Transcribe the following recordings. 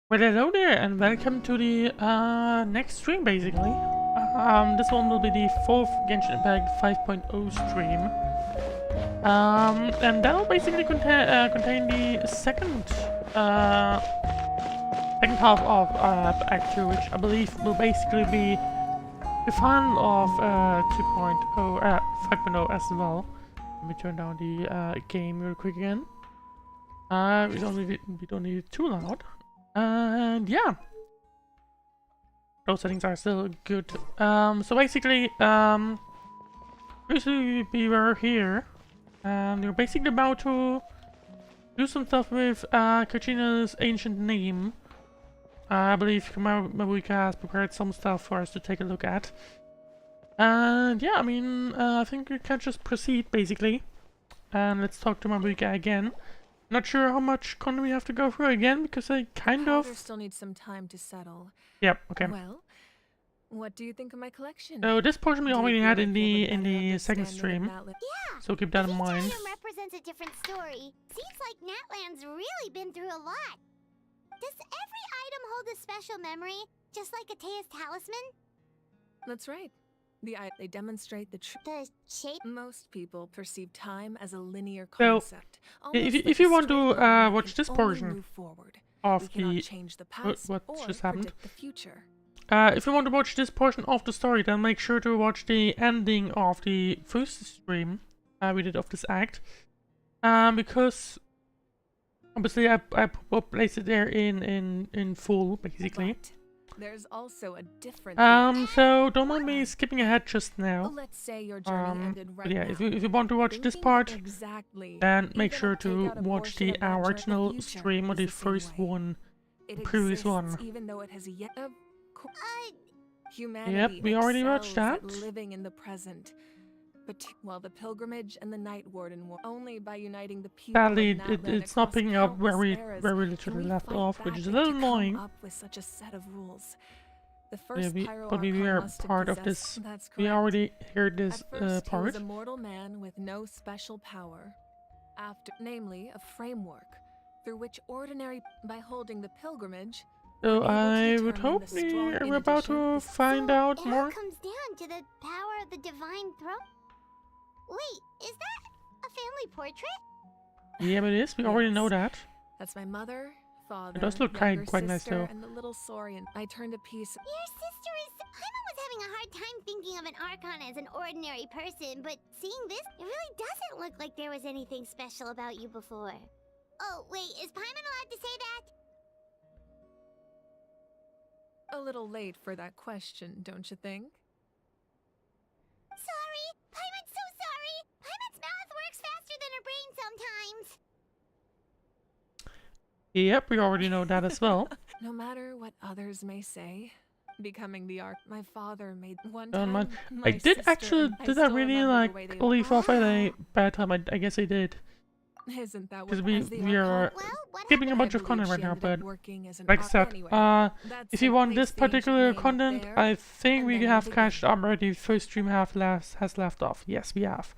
Well, hello there, and welcome to the next stream, basically. This one will be the 4th Genshin Impact 5.0 stream. And that will basically contain the second half of Act 2, which I believe will basically be the final of 5.0 as well. Let me turn down the game real quick again. We don't need it too loud. And yeah, those settings are still good. So basically, we were here, and we're basically about to do some stuff with Kachina's ancient name. I believe Mabuika has prepared some stuff for us to take a look at. And yeah, I mean, I think we can just proceed basically, and let's talk to Mabuika again. Not sure how much content we have to go through again, because I kind of still need some time to settle. Yep, okay. Well, what do you think of my collection? So this portion we already had in the second stream. Yeah. So keep that in mind. Each item represents a different story. Seems like Natlan's really been through a lot. Does every item hold a special memory, just like Atea's talisman? That's right. They demonstrate the shape. Most people perceive time as a linear So, concept. if you want to watch this portion of what just happened, if you want to watch this portion of the story, then make sure to watch the ending of the first stream we did of this act, because obviously I placed it there in full, basically. But there's also a different so don't mind me skipping ahead just now. Let's say your journey ended right but yeah, now. if you want to watch this part, exactly, then make sure to watch the original stream or the first one, the previous one. Even though it has yet Yep, we already watched that. Living in the present. But while the pilgrimage and the night warden were only by uniting the people. Sadly, it's not picking up where we literally left off, which is a little annoying. Up with such a set of rules. The Yeah, first we are part of this. We already heard this He part. was a mortal man with no special power. Namely, a framework through which by holding the pilgrimage. So I would hope we're about to find out it more. All comes down to the power of the divine throne. Wait, is that a family portrait? Yeah, but it is. We already know that. That's my mother, father. It does look quite nice though. And the little Saurian. I turned a piece. Your sister is. Paimon was having a hard time thinking of an Archon as an ordinary person, but seeing this, it really doesn't look like there was anything special about you before. Oh, wait, is Paimon allowed to say that? A little late for that question, don't you think? Sorry! Paimon's so sorry! Paimon's mouth works faster than her brain sometimes! Yep, we already know that as well. No matter what others may say, becoming the arc my father made one Don't time. mind. My I did sister actually, and did I still really remember the way like they leave off at a Wow. bad time? I guess I did. Isn't that Because what we, as the we arc are called? Well, what skipping a happened? bunch I of believe content she right now, ended but up working as an like I arc said, anyway. That if you site want this placed the ancient particular name up content, there, I think and we then you have begin. catched up already. First stream has left off. Yes, we have.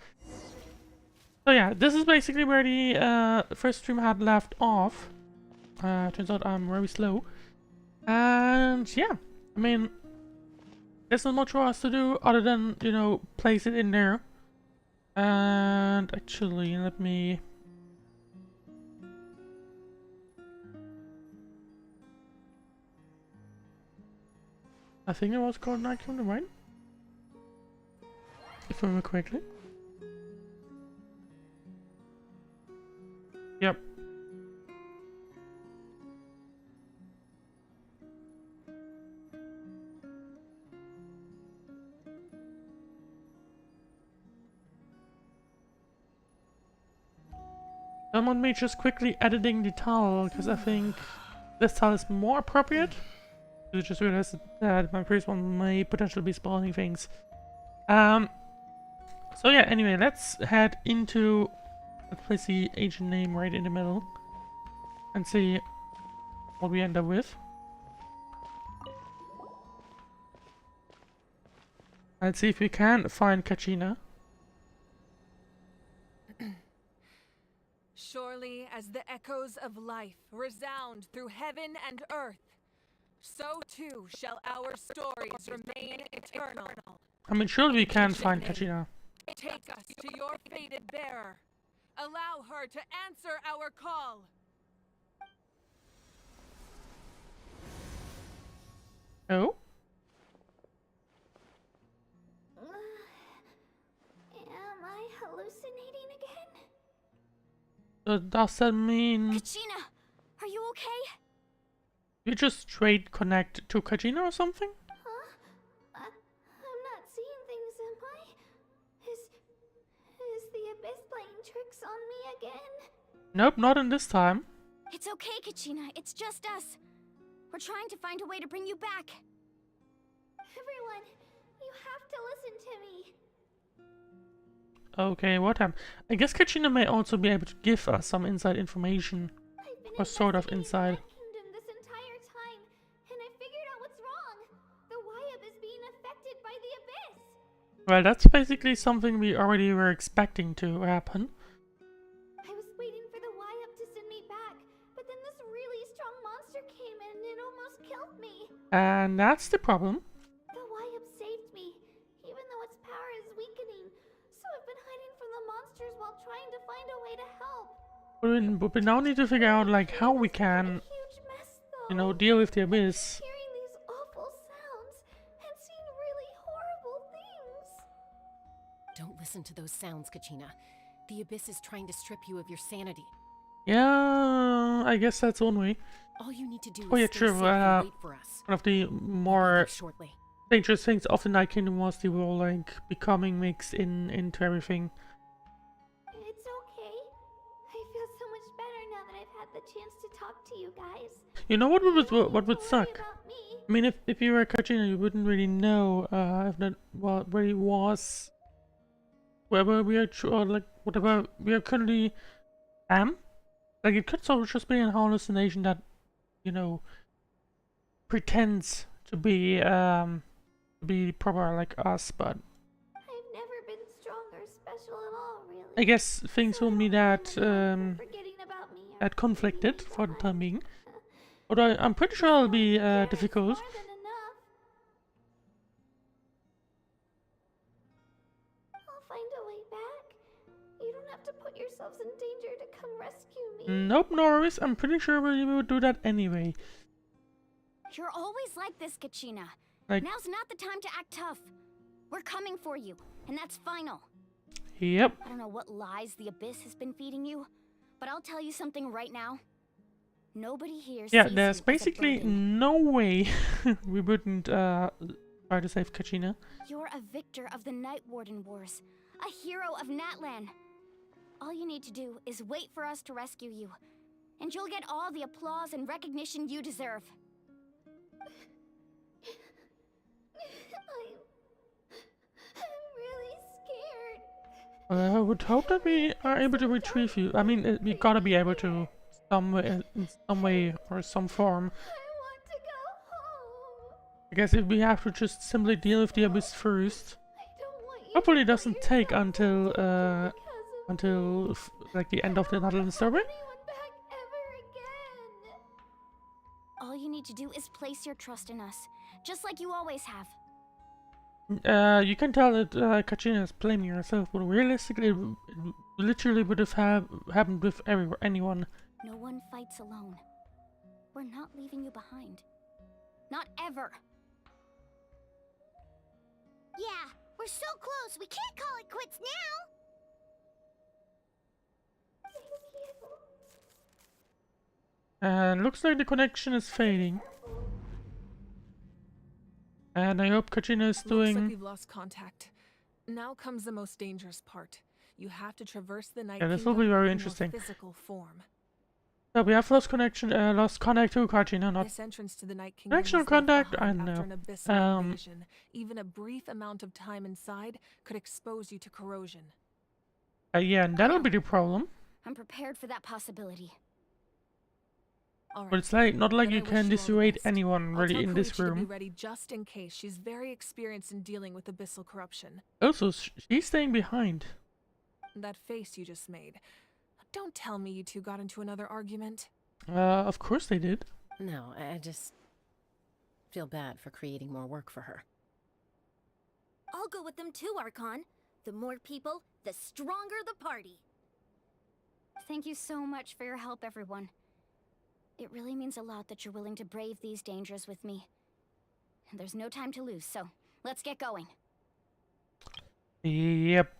So yeah, this is basically where the first stream had left off. Turns out I'm very slow. And yeah, I mean, there's not much for us to do other than, you know, place it in there. And actually, let me... I think it was called Nightclub, right? If I remember correctly. Yep. Don't want me just quickly editing the towel, because I think this towel is more appropriate. I just realized that my previous one may potentially be spoiling things. So yeah, anyway, let's head into... Let's place the agent name right in the middle. And see what we end up with. Let's see if we can find Kachina. Surely as the echoes of life resound through heaven and earth, so too shall our stories remain eternal. I mean, surely we can find Kachina. Take us to your fated bearer. Allow her to answer our call. Oh? Am I hallucinating again? Does that mean Kachina, are you okay? you just straight connect to Kachina or something? Huh? I'm not seeing things, am I? Is the abyss playing tricks on me again? Nope, not in this time. It's okay, Kachina. It's just us. We're trying to find a way to bring you back. Everyone, you have to listen to me. Okay, what happened? I guess Kachina may also be able to give us some inside information. I've been Or sort of investigating inside. Red Kingdom this entire time, and I figured out what's wrong. The Wyab is being affected by the abyss. Well, that's basically something we already were expecting to happen. I was waiting for the Wyab to send me back, but then this really strong monster came in and it almost killed me. And that's the problem. The Wyab saved me, even though its power is weakening. So I've been hiding from the monsters while trying to find a way to help. But we now need to figure out, like, how we can, Huge mess, though. you know, deal with the abyss. Hearing these awful sounds and seeing really horrible things. Don't listen to those sounds, Kachina. The abyss is trying to strip you of your sanity. Yeah, I guess that's one way. All you need to do Oh, is yeah, stay true, safe and wait for us. One of the We'll be more there shortly. dangerous things of the Night Kingdom was they were all, like, becoming mixed into everything. It's okay. I feel so much better now that I've had the chance to talk to you guys. You know what would Don't what would worry suck? about me. I mean, if you were Kachina, you wouldn't really know if that what really was wherever we are, or like whatever we are currently am. Like it could sort of just be an hallucination that, you know, pretends to be proper like us, but I've never been strong or special at all, really. I guess things will be that Forgetting about me or that conflicted being for the time fine. being. Although I'm pretty sure it'll be Yeah, it's difficult. more than enough. I'll find a way back. You don't have to put yourselves in danger to come rescue me. Nope, no worries. I'm pretty sure we would do that anyway. You're always like this, Kachina. Like, Now's not the time to act tough. We're coming for you, and that's final. yep. I don't know what lies the Abyss has been feeding you, but I'll tell you something right now. Nobody here Yeah, sees there's you as a basically burden. no way we wouldn't try to save Kachina. You're a victor of the Night Warden Wars, a hero of Natlan. All you need to do is wait for us to rescue you, and you'll get all the applause and recognition you deserve. I'm really scared. I would hope that we are able to retrieve you. I mean, we gotta be able to in some way or some form. I want to go home. I guess if we have to just simply deal with the abyss first. I don't want you Hopefully it to put doesn't take yourself until in danger because of like the end of the Natlan story. anyone back ever again. All you need to do is place your trust in us, just like you always have. You can tell that Kachina is blaming herself, but realistically, it literally would have happened with anyone. No one fights alone. We're not leaving you behind. Not ever. Yeah, we're so close. We can't call it quits now. And looks like the connection is fading. And I hope Kachina is Looks like doing. we've lost contact. Now comes the most dangerous part. You have to traverse the Night Yeah, this will Kingdom be very in interesting. your physical form. So we have lost connection, lost contact to Kachina, not. This entrance to the Night Kingdom Connection or was left contact? behind I don't after know. an abyssal invasion. Even a brief amount of time inside could expose you to corrosion. Yeah, and that'll be the problem. I'm prepared for that possibility. All right. But it's like not like Then you I wish can you all the dissuade best. anyone I'll really tell in this Koichi to be room. ready just in case. She's very experienced in dealing with abyssal corruption. Also, she's staying behind. That face you just made. Don't tell me you two got into another argument. Of course they did. No, I just feel bad for creating more work for her. I'll go with them too, Archon. The more people, the stronger the party. Thank you so much for your help, everyone. It really means a lot that you're willing to brave these dangers with me. And there's no time to lose, so let's get going. Yep.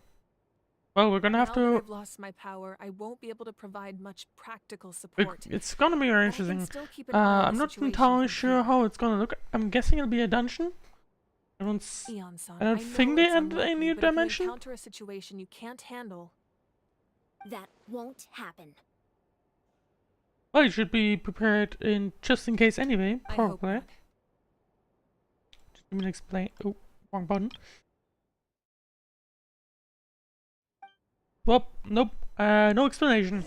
Well, we're gonna have Now that to. I've lost my power, I won't be able to provide much practical support. It's gonna be very But I can interesting. still keep an eye on I'm the not situation entirely from sure here. how it's gonna look. I'm guessing it'll be a dungeon. I don't. Eon-san, I don't know think they it's entered a unlikely, new but if you dimension. encounter a situation you can't handle, That won't happen. Well, you should be prepared in just in case anyway. I hope Probably. not. Just let me explain. Oh, wrong button. Well, nope. No explanation.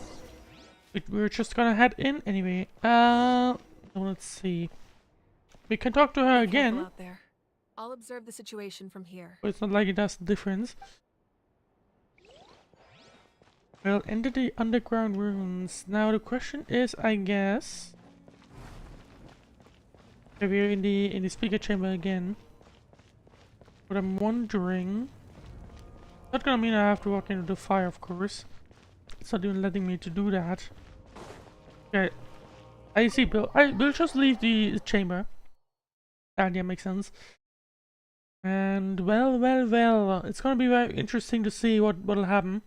We're just gonna head in anyway. Let's see. We can talk to her Be careful again, out there. I'll observe the situation from here. but it's not like it does a difference. We'll enter the underground rooms. Now the question is, I guess, if we're in the speaker chamber again. But I'm wondering. Not gonna mean I have to walk into the fire, of course. It's not even letting me to do that. Okay, I see. Bill, we'll just leave the chamber. Yeah, makes sense. And well, it's gonna be very interesting to see what'll happen.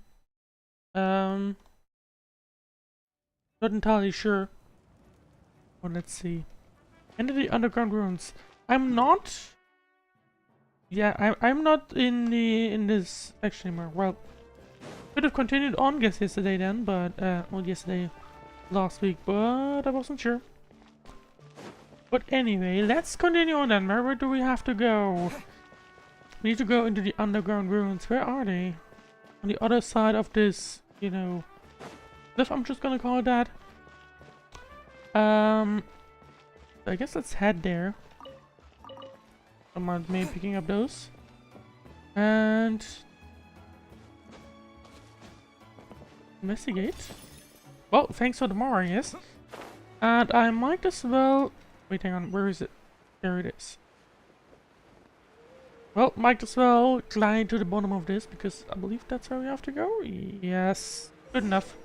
Not entirely sure. Well, let's see. Enter the underground rooms. I'm not. Yeah, I'm not in this section anymore. Well, could have continued on guess yesterday then, but well, yesterday, last week, but I wasn't sure. But anyway, let's continue on then. Where do we have to go? We need to go into the underground ruins. Where are they? On the other side of this, you know, cliff, I'm just gonna call it that. I guess let's head there. Don't mind me picking up those. And investigate. Well, thanks for the more, I guess. And I might as well. Wait, hang on. Where is it? There it is. Well, might as well climb to the bottom of this because I believe that's where we have to go. Yes, good enough.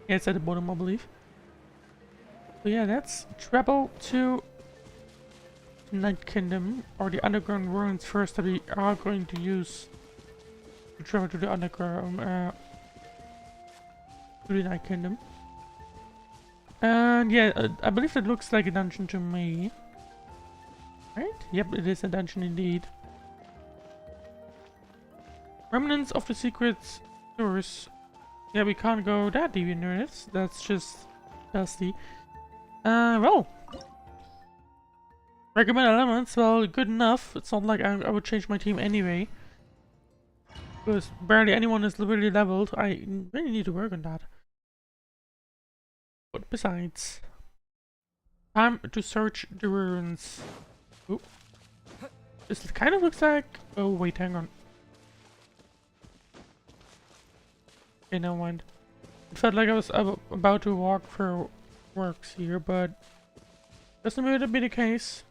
Yeah, it's at the bottom, I believe. So yeah, let's travel to Night Kingdom, or the underground ruins first that we are going to use to travel to the underground, to the Night Kingdom. And yeah, I believe it looks like a dungeon to me. Right? Yep, it is a dungeon indeed. Remnants of the secret sewers. Yeah, we can't go that deep into it. That's just dusty. Well. Recommend elements, well, good enough. It's not like I would change my team anyway. Because barely anyone is really leveled. I really need to work on that. But besides, time to search the ruins. Oop. This kind of looks like... Oh wait, hang on. Okay, never mind. It felt like I was about to walk for works here, but doesn't really be the case.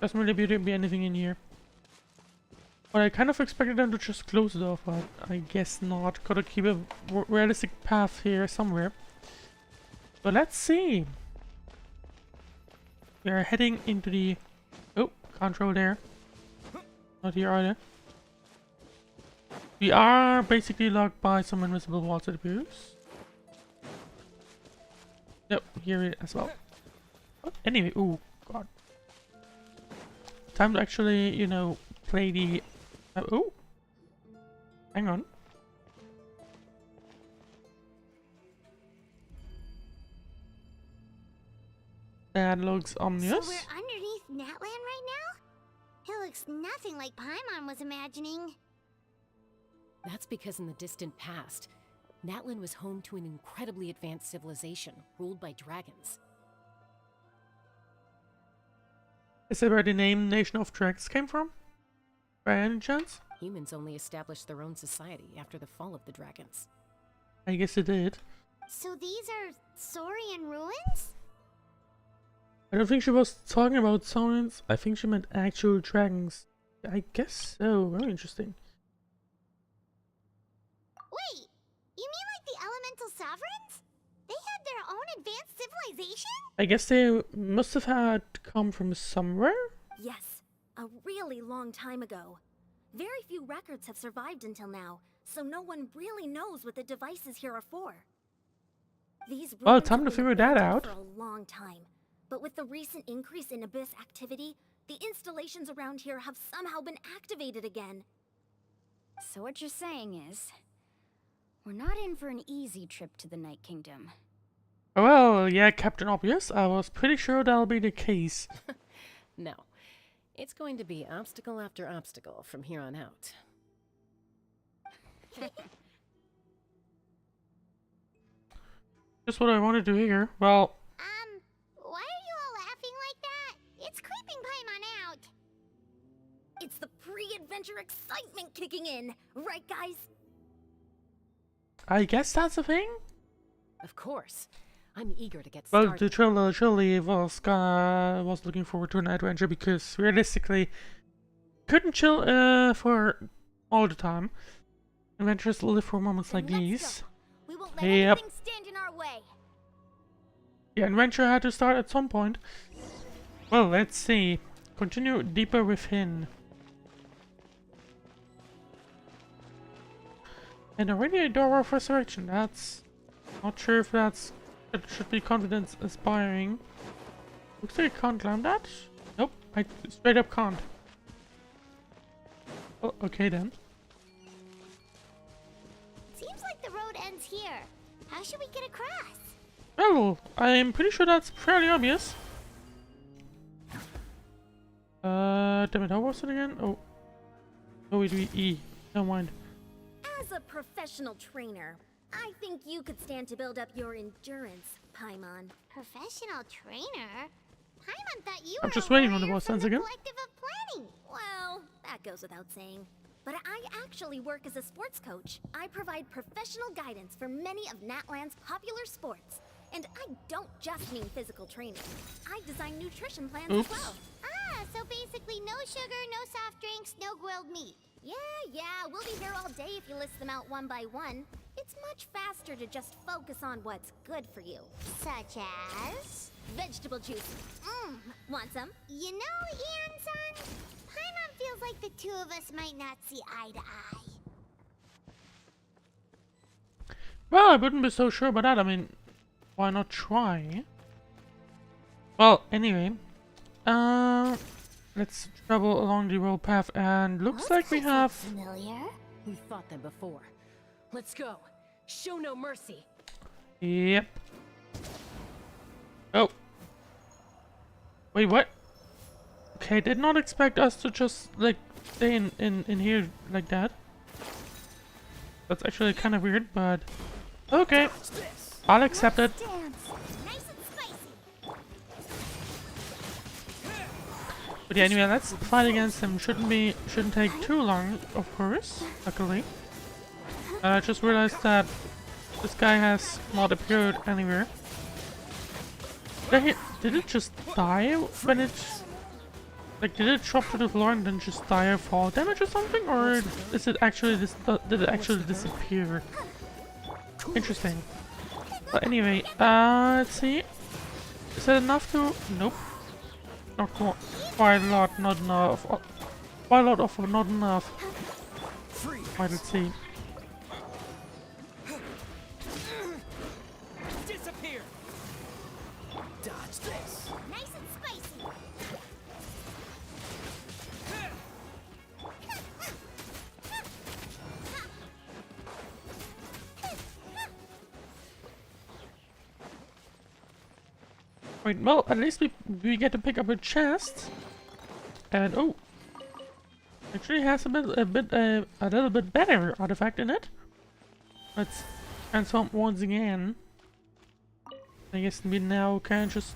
Doesn't really be anything in here. But I kind of expected them to just close it off, but I guess not. Gotta keep a realistic path here somewhere. But let's see. We are heading into the... Oh, control there. Not here either. We are basically locked by some invisible walls, it appears. Nope, here as well. But anyway, oh god. Time to actually, you know, play the... oh! Hang on. That looks ominous. So we're underneath Natlan right now? It looks nothing like Paimon was imagining. That's because in the distant past, Natlan was home to an incredibly advanced civilization ruled by dragons. Is that where the name Nation of Dragons came from? By any chance? Humans only established their own society after the fall of the dragons. I guess it did. So these are Saurian ruins? I don't think she was talking about Saurians. I think she meant actual dragons. I guess so. Very interesting. Wait, you mean like the elemental sovereigns? They had their own advanced civilization? I guess they must have had come from somewhere? Yes, a really long time ago. Very few records have survived until now, so no one really knows what the devices here are for. These Well, ruins time to have been figure that abandoned out. for a long time, but with the recent increase in Abyss activity, the installations around here have somehow been activated again. So what you're saying is, we're not in for an easy trip to the Night Kingdom. Well, yeah, Captain Obvious. I was pretty sure that'll be the case. No, it's going to be obstacle after obstacle from here on out. Just what I wanted to hear. Well, Why are you all laughing like that? It's creeping Paimon out. It's the pre-adventure excitement kicking in, right guys? I guess that's a thing? Of course. I'm eager to get Well, started. the trilogy was looking forward to an adventure because realistically couldn't chill for all the time. Adventures live for moments like Then let's these. go. We won't let Yep. anything stand in our way. Yeah, adventure had to start at some point. Well, let's see. Continue deeper within. And already a door of resurrection. That's not sure if that's it should be confidence inspiring. Looks like I can't climb that. Nope, I straight up can't. Oh, okay then. Seems like the road ends here. How should we get across? Well, I'm pretty sure that's fairly obvious. Damn it, how was it again? Oh. Oh, wait, E. Never mind. As a professional trainer, I think you could stand to build up your endurance, Paimon. Professional trainer? Paimon thought you I'm were just a waiting on the warrior boss from sense the again. collective of planning. Well, that goes without saying. But I actually work as a sports coach. I provide professional guidance for many of Natlan's popular sports. And I don't just mean physical training. I design nutrition plans Oops. as well. Ah, so basically no sugar, no soft drinks, no grilled meat. Yeah, we'll be here all day if you list them out one by one. It's much faster to just focus on what's good for you. Such as? Vegetable juice. Want some? You know, Ian-san, Paimon feels like the two of us might not see eye to eye. Well, I wouldn't be so sure about that. I mean, why not try? Well, anyway, let's travel along the road path, and looks like we have. Familiar? We've fought them before. Let's go. Show no mercy. Yep. Oh. Wait, what? Okay, did not expect us to just like stay in here like that. That's actually kind of weird, but okay, I'll accept it. Dance. Nice and spicy. But yeah, anyway, let's fight against him. Shouldn't take too long, of course. Luckily, and I just realized that this guy has not appeared anywhere. Did it just die when it? Like, did it drop to the floor and then just die of fall damage or something, or is it actually did it actually disappear? Interesting. But anyway, let's see. Is that enough to? Nope. Not quite a lot. Not enough. Quite a lot of not enough. Right, let's see. Disappear. Dodge this. Nice and spicy. Wait, well, at least we get to pick up a chest, and oh, actually has a little bit better artifact in it. Let's transform once again. I guess we now can just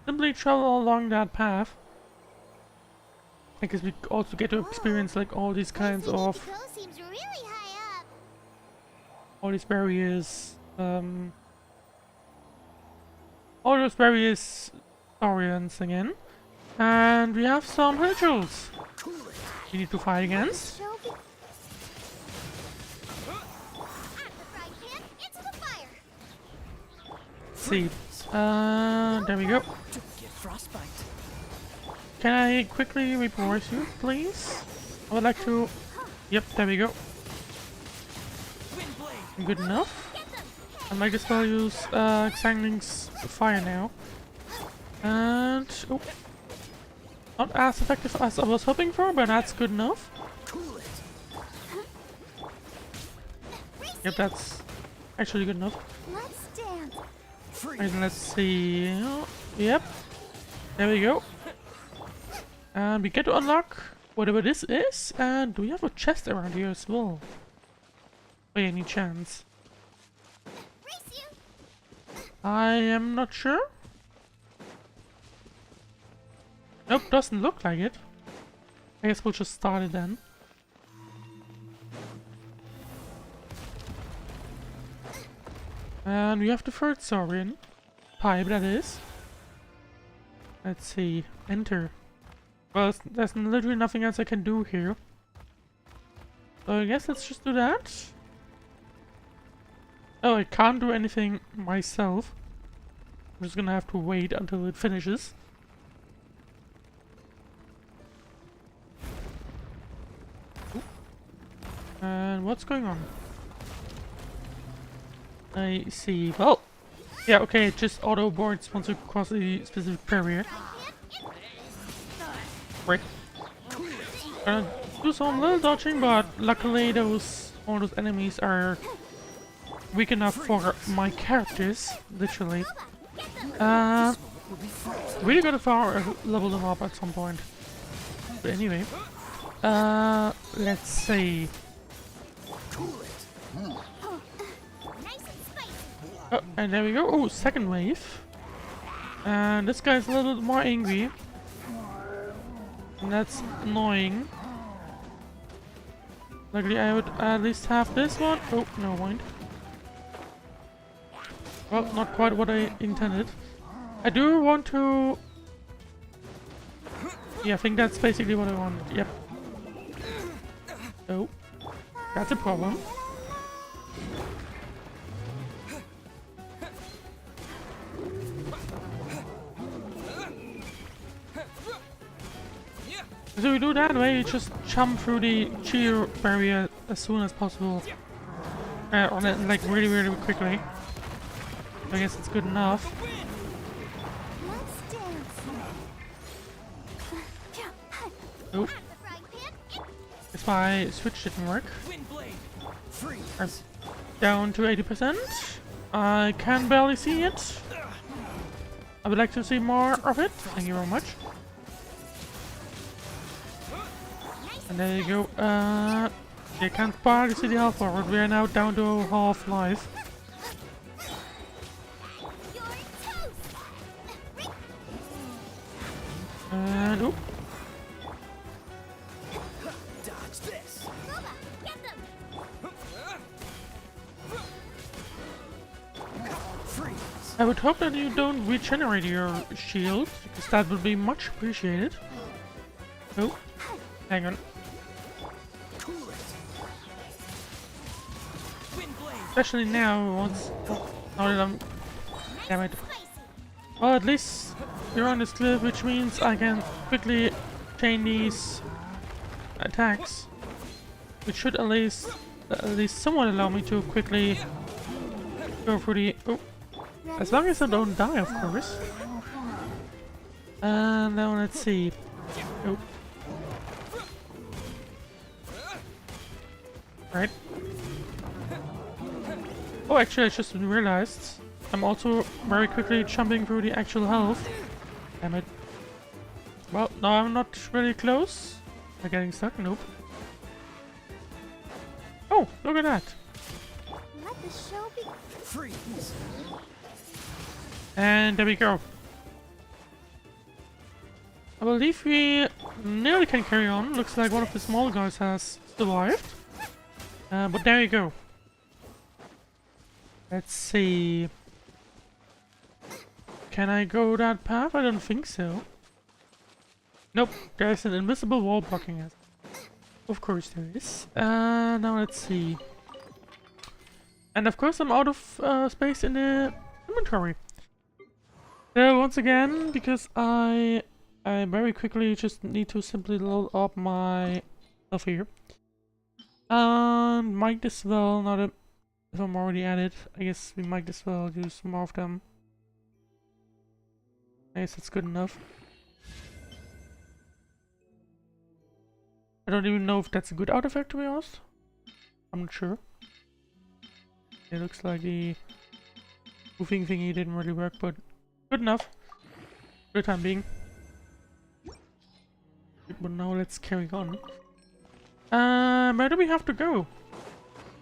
simply travel along that path. I guess we also get to experience like all these kinds of Go seems really high up. all these various all those various Orions again. And we have some Hurtles we need to fight against. Show me. At the frying pan, into the fire. Let's see. There we go. Get frostbite. Can I quickly reverse you, please? I would like to. Yep, there we go. Wind blade. Good enough. I might as well use Xangling's fire now. And oh, not as effective as I was hoping for, but that's good enough. Cool it. Yep, that's actually good enough. Let's dance. Free. And let's see. Yep, there we go. And we get to unlock whatever this is. And do we have a chest around here as well? By any chance? Race you. I am not sure. Nope, doesn't look like it. I guess we'll just start it then. And we have the third Saurian pipe, that is. Let's see. Enter. Well, there's literally nothing else I can do here. So I guess let's just do that. Oh, I can't do anything myself. I'm just gonna have to wait until it finishes. Ooh. And what's going on? I see. Well, yeah, okay, it just auto boards once you cross a specific barrier. Right. Gonna do some little dodging, but luckily all those enemies are weak enough for my characters, literally. Really gotta level them up at some point. But anyway, let's see. Oh, and there we go. Oh, second wave. And this guy's a little bit more angry. And that's annoying. Luckily, I would at least have this one. Oh, no mind. Well, not quite what I intended. I do want to... Yeah, I think that's basically what I wanted. Yep. Oh. That's a problem. So we do that way, you just jump through the cheer barrier as soon as possible. On it, like really quickly. I guess it's good enough. Let's dance. Nope. The frying pan. That's why switch didn't work. Wind blade. Freeze. I'm down to 80%. I can barely see it. I would like to see more of it. Thank you very much. And there you go. You can't barely see the health forward. We are now down to half life. You're toast. And oop. Dodge this. Boba, get them. Freeze. I would hope that you don't regenerate your shield, because that would be much appreciated. Oh, hang on. Cool it. Wind blade. Especially now, once. Now that I'm. Damn it. Well, at least you're on this cliff, which means I can quickly chain these attacks, which should at least somewhat allow me to quickly go for the. Oh, as long as I don't die, of course. And now let's see. Oh. Right. Oh, actually, I just realized I'm also very quickly jumping through the actual health. Damn it. Well, no, I'm not really close. I'm getting stuck. Nope. Oh, look at that. Let the show be. Freeze. And there we go. I believe we nearly can carry on. Looks like one of the small guys has survived. But there you go. Let's see. Can I go that path? I don't think so. Nope, there's an invisible wall blocking us. Of course there is. Now let's see. And of course I'm out of space in the inventory. So once again, because I very quickly just need to simply load up my stuff here. And might as well, not a, if I'm already at it, I guess we might as well use more of them. I guess that's good enough. I don't even know if that's a good artifact, to be honest. I'm not sure. It looks like the moving thingy didn't really work, but good enough for the time being. But now let's carry on. Where do we have to go?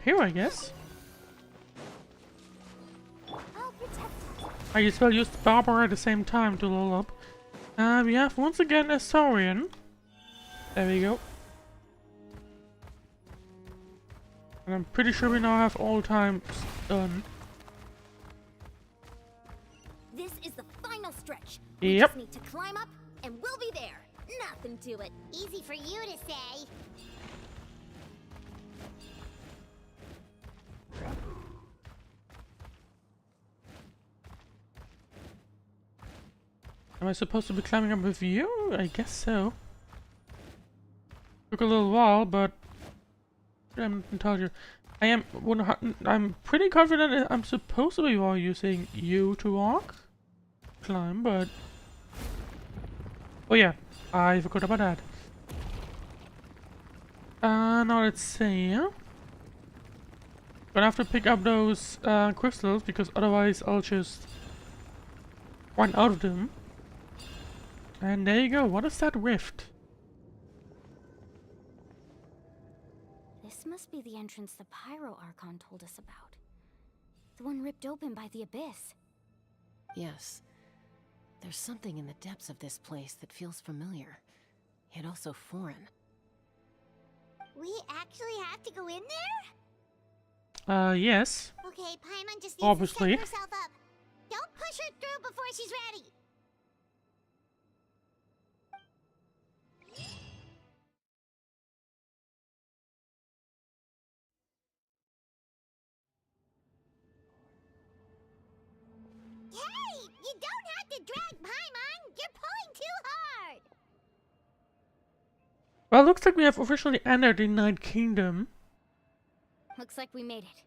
Here, I guess. I'll protect us. I as well used Barbara at the same time to level up. We have once again a Saurian. There we go. And I'm pretty sure we now have all times done. This is the final stretch. We Yep. just need to climb up, and we'll be there. Nothing to it. Easy for you to say. Am I supposed to be climbing up with you? I guess so. Took a little while, but I'm told you. I'm pretty confident that I'm supposed to be using you to walk, climb, but oh yeah, I forgot about that. Now let's see. Gonna have to pick up those crystals because otherwise I'll just run out of them. And there you go. What is that rift? This must be the entrance the Pyro Archon told us about. The one ripped open by the Abyss. Yes. There's something in the depths of this place that feels familiar, yet also foreign. We actually have to go in there? Yes. Okay, Paimon just needs Obviously. to set herself up. Don't push her through before she's ready. Hey! You don't have to drag Paimon! You're pulling too hard! Well, looks like we have officially entered the Night Kingdom. Looks like we made it.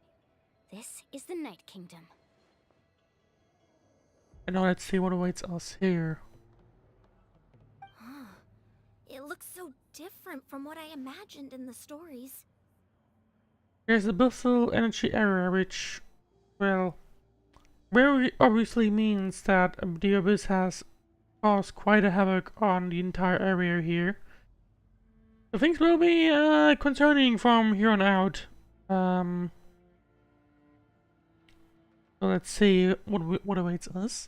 This is the Night Kingdom. And now let's see what awaits us here. It looks so different from what I imagined in the stories. There's the Abyssal Energy Area, which, well, very obviously means that the Abyss has caused quite a havoc on the entire area here. So things will be concerning from here on out. So let's see what awaits us.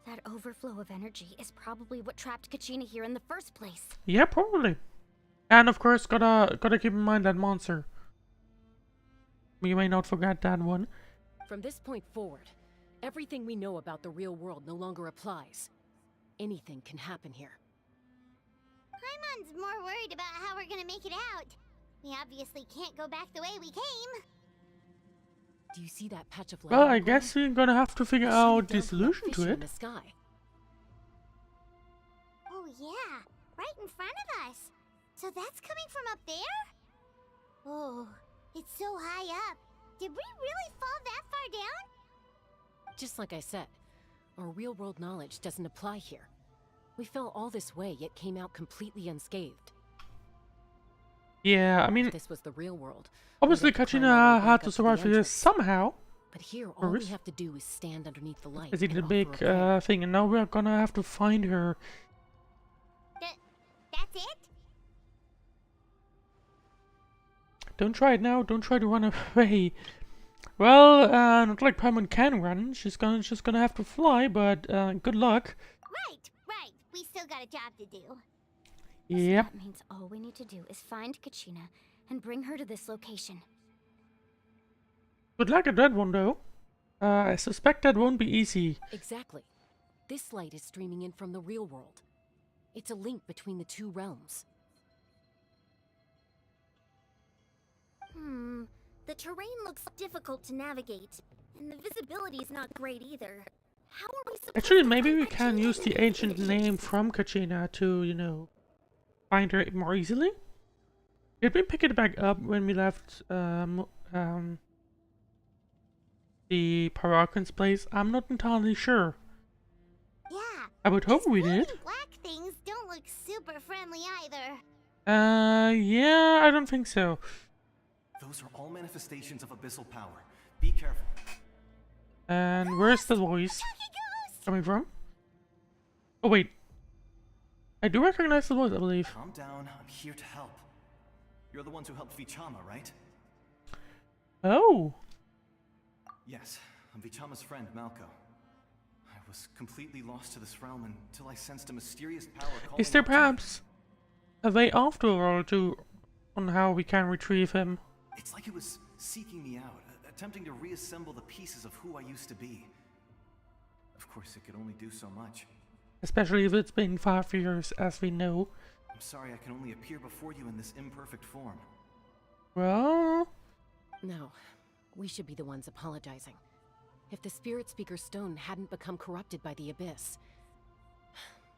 That overflow of energy is probably what trapped Kachina here in the first place. Yeah, probably. And of course, gotta keep in mind that monster. We may not forget that one. From this point forward, everything we know about the real world no longer applies. Anything can happen here. Paimon's more worried about how we're gonna make it out. We obviously can't go back the way we came. Do you see that patch of light? Well, on the I ground? guess we're gonna have to figure It's shining out the down from that solution to fissure in it. the sky. Oh yeah, right in front of us. So that's coming from up there? Oh, it's so high up. Did we really fall that far down? Just like I said, our real-world knowledge doesn't apply here. We fell all this way, yet came out completely unscathed. Yeah, I If mean, this was the real world, obviously we'd have to climb our Kachina way back had up to the survive through this entrance. somehow. But here, all course. we have to do is stand underneath the light. Is it and the offer big a prayer. thing? And now we're gonna have to find her. That's it? Don't try it now. Don't try to run away. Well, not like Paimon can run. She's just gonna have to fly. But good luck. Right. We still got a job to do. Yep. That means all we need to do is find Kachina and bring her to this location. Good luck at that one, though. I suspect that won't be easy. Exactly. This light is streaming in from the real world. It's a link between the two realms. The terrain looks difficult to navigate, and the visibility is not great either. How are we supposed Actually, to maybe find we can Kachina use in the this ancient situation? name from Kachina to, you know, find her more easily. Did we pick it back up when we left the Paragon's place? I'm not entirely sure. Yeah. I would hope These we glowing did. black things don't look super friendly either. Yeah, I don't think so. Those are all manifestations of abyssal power. Be careful. And where's the voice coming from? Oh wait, I do recognize the voice, I believe. Calm down. I'm here to help. You're the ones who helped Vichama, right? Oh, Yes, I'm Vichama's friend, Malco. I was completely lost to this realm until I sensed a mysterious power calling is there out to me. perhaps a way after to on how we can retrieve him? It's like it was seeking me out, attempting to reassemble the pieces of who I used to be. Of course, it could only do so much. Especially if it's been 5 years, as we know. I'm sorry I can only appear before you in this imperfect form. Well, No, we should be the ones apologizing. If the Spirit Speaker Stone hadn't become corrupted by the Abyss,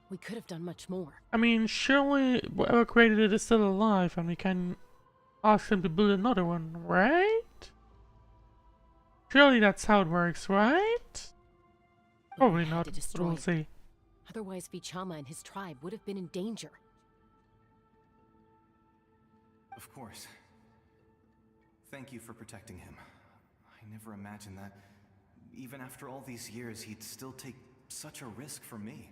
we could have done much more. I mean, surely whoever created it is still alive, and we can ask him to build another one, right? Surely that's how it works, right? But we Probably had not, to but destroy we'll it. see. Otherwise, Vichama and his tribe would have been in danger. Of course. Thank you for protecting him. I never imagined that, even after all these years, he'd still take such a risk for me.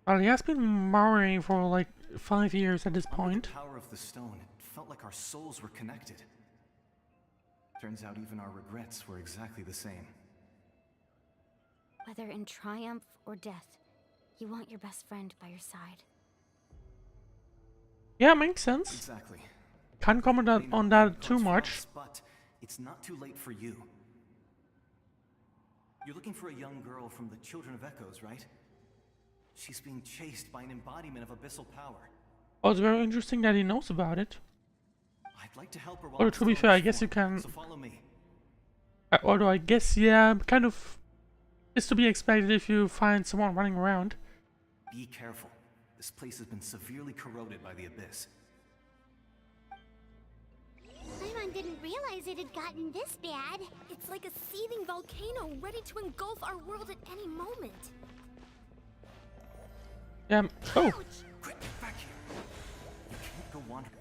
Well, he has been marrying for like 5 years at this Under point. the power of the stone, it felt like our souls were connected. Turns out even our regrets were exactly the same. Whether in triumph or death, you want your best friend by your side. Yeah, makes sense. Exactly. Can't comment May not on be that in too God's much. promise, but it's not too late for you. You're looking for a young girl from the Children of Echoes, right? She's being chased by an embodiment of abyssal power. Oh, it's very interesting that he knows about it. I'd like to help her. Or to be fair, I guess you can. So follow me. Although I guess, yeah, kind of is to be expected if you find someone running around. Be careful. This place has been severely corroded by the abyss. Paimon Natlan didn't realize it had gotten this bad. It's like a seething volcano ready to engulf our world at any moment. Oh, Quick, get back here. You can't go wandering.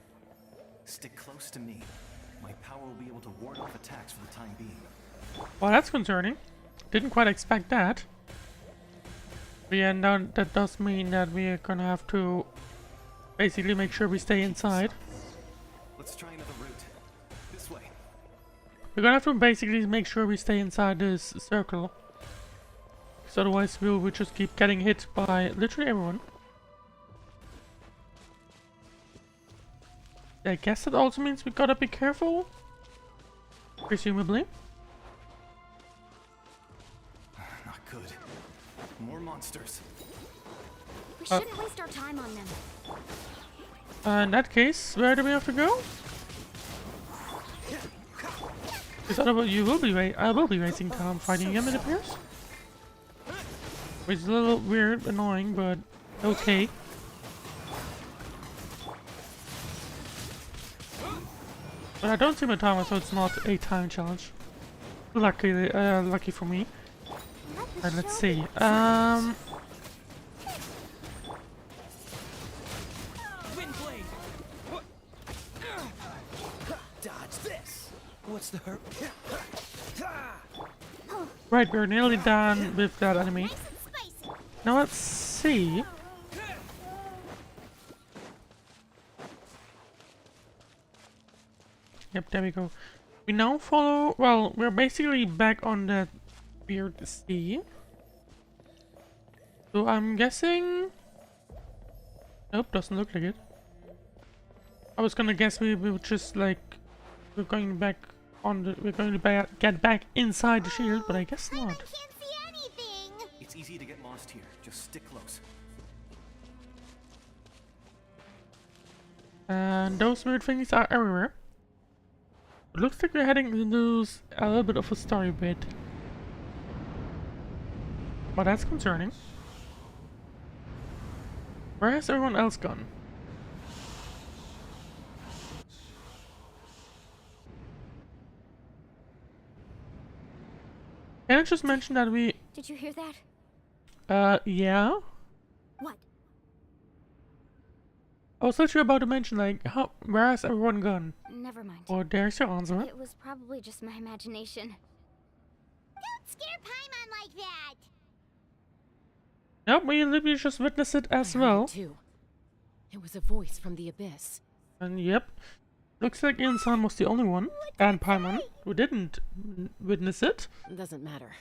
Stick close to me. My power will be able to ward off attacks for the time being. well, that's concerning. Didn't quite expect that. But yeah, now that does mean that we're gonna have to basically make sure we stay inside. Let's try another route. This way. We're gonna have to basically make sure we stay inside this circle. Because otherwise we will just keep getting hit by literally everyone. I guess that also means we gotta be careful. Presumably. Not good. More monsters. We shouldn't waste our time on them. In that case, where do we have to go? Because otherwise I will be wasting time fighting him, it appears. Which is a little weird, annoying, but okay. But I don't see my timer, so it's not a time challenge. Luckily, lucky for me. Alright, let's see. Wind blade. Dodge this. What's the hurt? Right, we're nearly done with that enemy. Nice and spicy. Now let's see. Yep, there we go. We now follow. Well, we're basically back on that weird sea. So I'm guessing. Nope, doesn't look like it. I was gonna guess we would just like we're going back on the. We're going to get back inside the shield, but I guess Paimon not. can't see anything. It's easy to get lost here. Just stick close. And those weird things are everywhere. It looks like we're heading into a little bit of a story bit. But that's concerning. Where has everyone else gone? Can I just mention that we... Did you hear that? Yeah? What? I was literally about to mention, like, where has everyone gone? Never mind. Or there's your answer. It was probably just my imagination. Don't scare Paimon like that. Yep, we literally just witnessed it as I heard well. it too. It was a voice from the abyss. And yep, looks like Insan was the only one, and Paimon, who didn't witness it. Doesn't matter.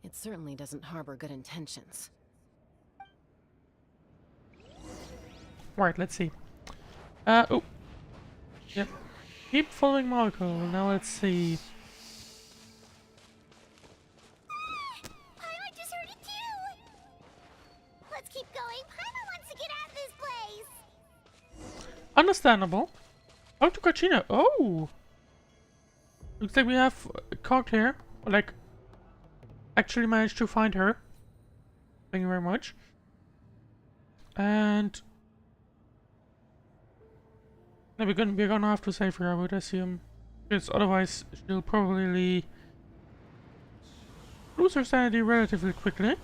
It certainly doesn't harbor good intentions. Right, let's see. Oh. Yep. Keep following Marco. Now let's see. Paimon just heard it too. Let's keep going. Paimon wants to get out of this place. Understandable. Oh, to Kachina. Oh! Looks like we have caught her. Or like, actually managed to find her. Thank you very much. And... no, we're gonna have to save her, I would assume. Because otherwise she'll probably lose her sanity relatively quickly.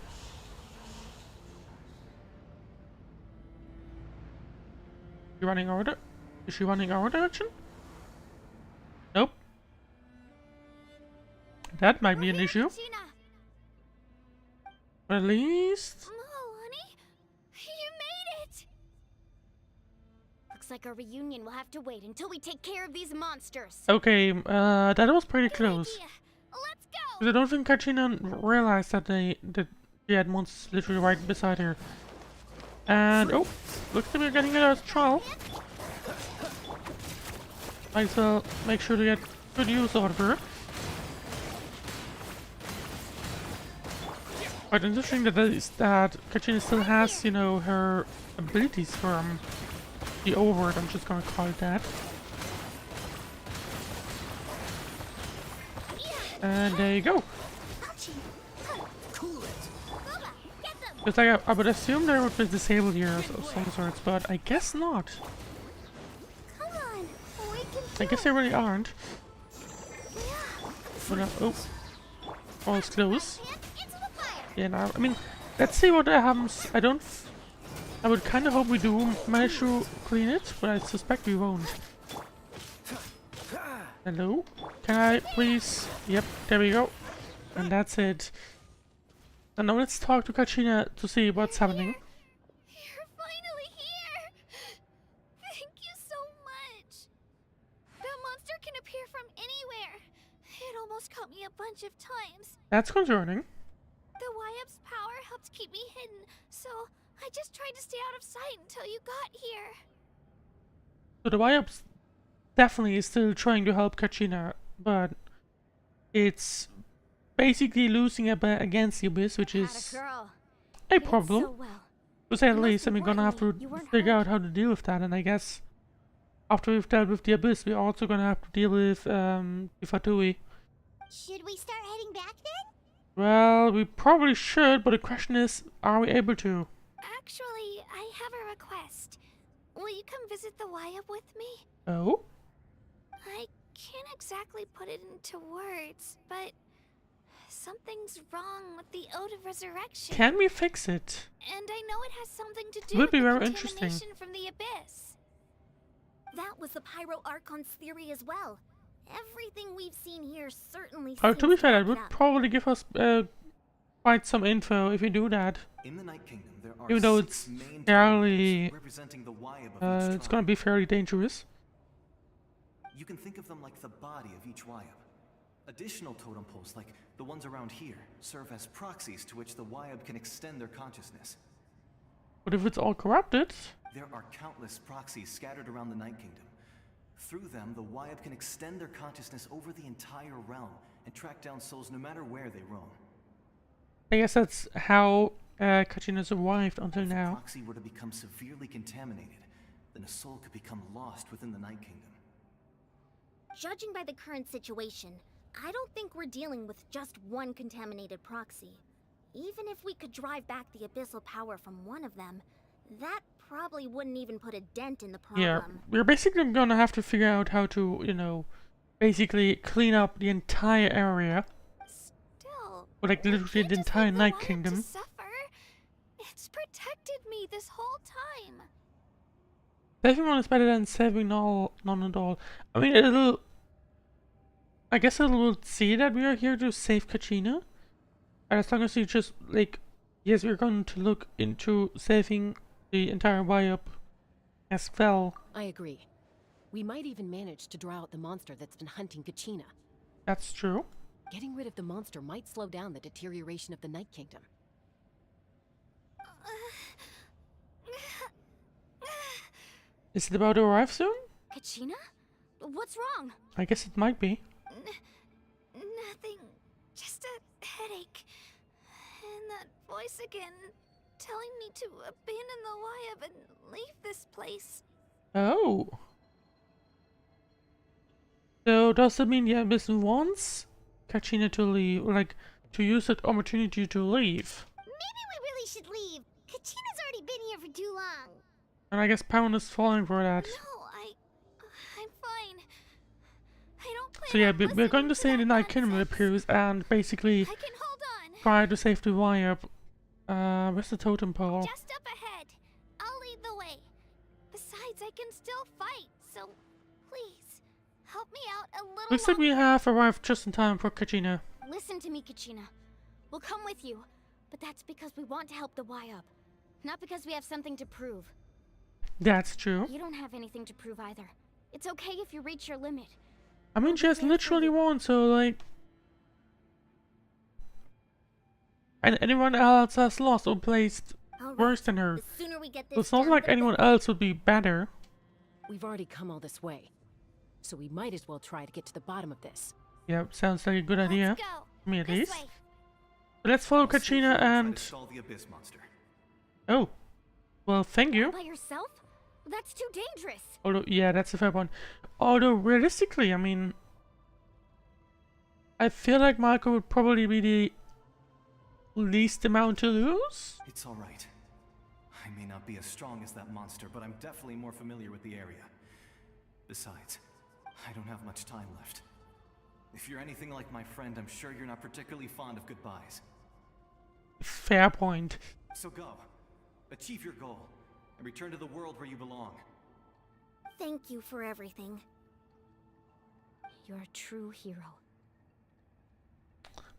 Is she running our direction? Nope. That might be an issue. Gina! But at least... Oh, honey, you made it! Looks like our reunion will have to wait until we take care of these monsters. okay, that was pretty Good close. idea. Let's go! 'Cause I don't think Kachina realized that she had monsters literally right beside her. And oh, looks like we're getting a trial. Might as well make sure to get good use out of her. Quite interesting that Kachina still has, you know, her abilities from the overworld, I'm just gonna call it that. And there you go. Cool it. Because I would assume there would be disabled here of some sorts, but I guess not. Come on. We can I guess they really aren't. But, oh, almost close. Yeah, now, I mean, let's see what happens. I would kind of hope we do manage to clean it, but I suspect we won't. Hello? Can I please? Yep, there we go. And that's it. And now let's talk to Kachina to see what's happening. You're finally here! Thank you so much! That monster can appear from anywhere. It almost caught me a bunch of times. That's concerning. The YF's power helped keep me hidden, so I just tried to stay out of sight until you got here. So the YOPS definitely is still trying to help Kachina, but it's basically losing against the Abyss, which is a problem. So well. To say the Most least, and we're gonna have to importantly, you weren't figure hurt. out how to deal with that, and I guess after we've dealt with the Abyss, we're also gonna have to deal with the Fatui. Should we start heading back then? Well, we probably should, but the question is, are we able to? Actually, I have a request. Will you come visit the YF with me? Oh? I can't exactly put it into words, but something's wrong with the Ode of Resurrection. Can we fix it? And I know it has something to do Would with be the very interesting. contamination from the Abyss. That was the Pyro Archon's theory as well. Everything we've seen here certainly Oh, to be seems fair, that back would up. probably give us quite some info if we do that. In the Night Kingdom, there are Even though 6 it's main fairly, temples representing the Wyab of each it's gonna tribe. be fairly dangerous. You can think of them like the body of each Wyab. Additional totem poles, like the ones around here, serve as proxies to which the Wyab can extend their consciousness. But if it's all corrupted, There are countless proxies scattered around the Night Kingdom. Through them, the Wyab can extend their consciousness over the entire realm and track down souls no matter where they roam. I guess that's how Kachina survived until If a now. proxy were to become severely contaminated, then a soul could become lost within the Night Kingdom. Judging by the current situation, I don't think we're dealing with just one contaminated proxy. Even if we could drive back the abyssal power from one of them, that probably wouldn't even put a dent in the problem. Yeah, we're basically gonna have to figure out how to, you know, basically clean up the entire area. Still, Or like we literally can't the just entire leave the Night YF to Kingdom. suffer. It's protected me this whole time. Saving one is better than saving none at all. I mean, it'll... I guess it will see that we are here to save Kachina. And as long as you just, like... Yes, we're going to look into saving the entire YUP as well. I agree. We might even manage to draw out the monster that's been hunting Kachina. That's true. Getting rid of the monster might slow down the deterioration of the Night Kingdom. Is it about to arrive soon? Kachina? What's wrong? I guess it might be. Nothing. Just a headache. And that voice again, telling me to abandon the YF and leave this place. Oh. So does that mean the Abyss wants Kachina to leave, or like to use that opportunity to leave? Maybe we really should leave. Kachina's already been here for too long. And I guess Pound is falling for that. No, I'm fine. I don't plan So yeah, on we're going to listening stay in the that Night Kingdom, it nonsense. appears, and basically I can hold on. try to save the wire. Where's the totem pole? Just up ahead. I'll lead the way. Besides, I can still fight, so please help me out a little Looks like we longer. have arrived just in time for Kachina. Listen to me, Kachina. We'll come with you, but that's because we want to help the YUP, not because we have something to prove. That's true. You don't have anything to prove either. It's okay if you reach your limit. I mean, she has literally won, so like... And anyone else has lost or placed All right, worse than her. the sooner we get this So it's not done, like the anyone better. else would be better. We've already come all this way, so we might as well try to get to the bottom of this. Yeah, sounds like a good idea. Let's go. For me at This least. way. But let's follow I'll stay Kachina here and try and... to stall the Abyss monster. Oh. Well, thank you. By yourself? That's too dangerous. Although, yeah, that's a fair point. Although, realistically, I mean... I feel like Marco would probably be the least amount to lose? It's alright. I may not be as strong as that monster, but I'm definitely more familiar with the area. Besides, I don't have much time left. If you're anything like my friend, I'm sure you're not particularly fond of goodbyes. Fair point. So go. Achieve your goal. And return to the world where you belong. Thank you for everything. You're a true hero.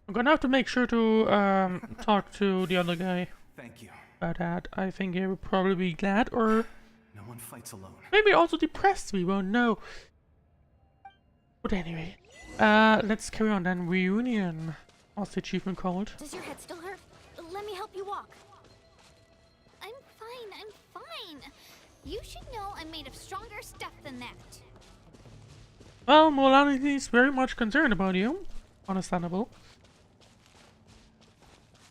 I'm gonna have to make sure to talk to the other guy Thank you. about that. I think he would probably be glad, or No one fights alone. maybe also depressed. We won't know. But anyway, let's carry on then. Reunion. What's the achievement called? Does your head still hurt? Let me help you walk. I'm fine. You should know I'm made of stronger stuff than that. Well, Molani is very much concerned about you. Understandable.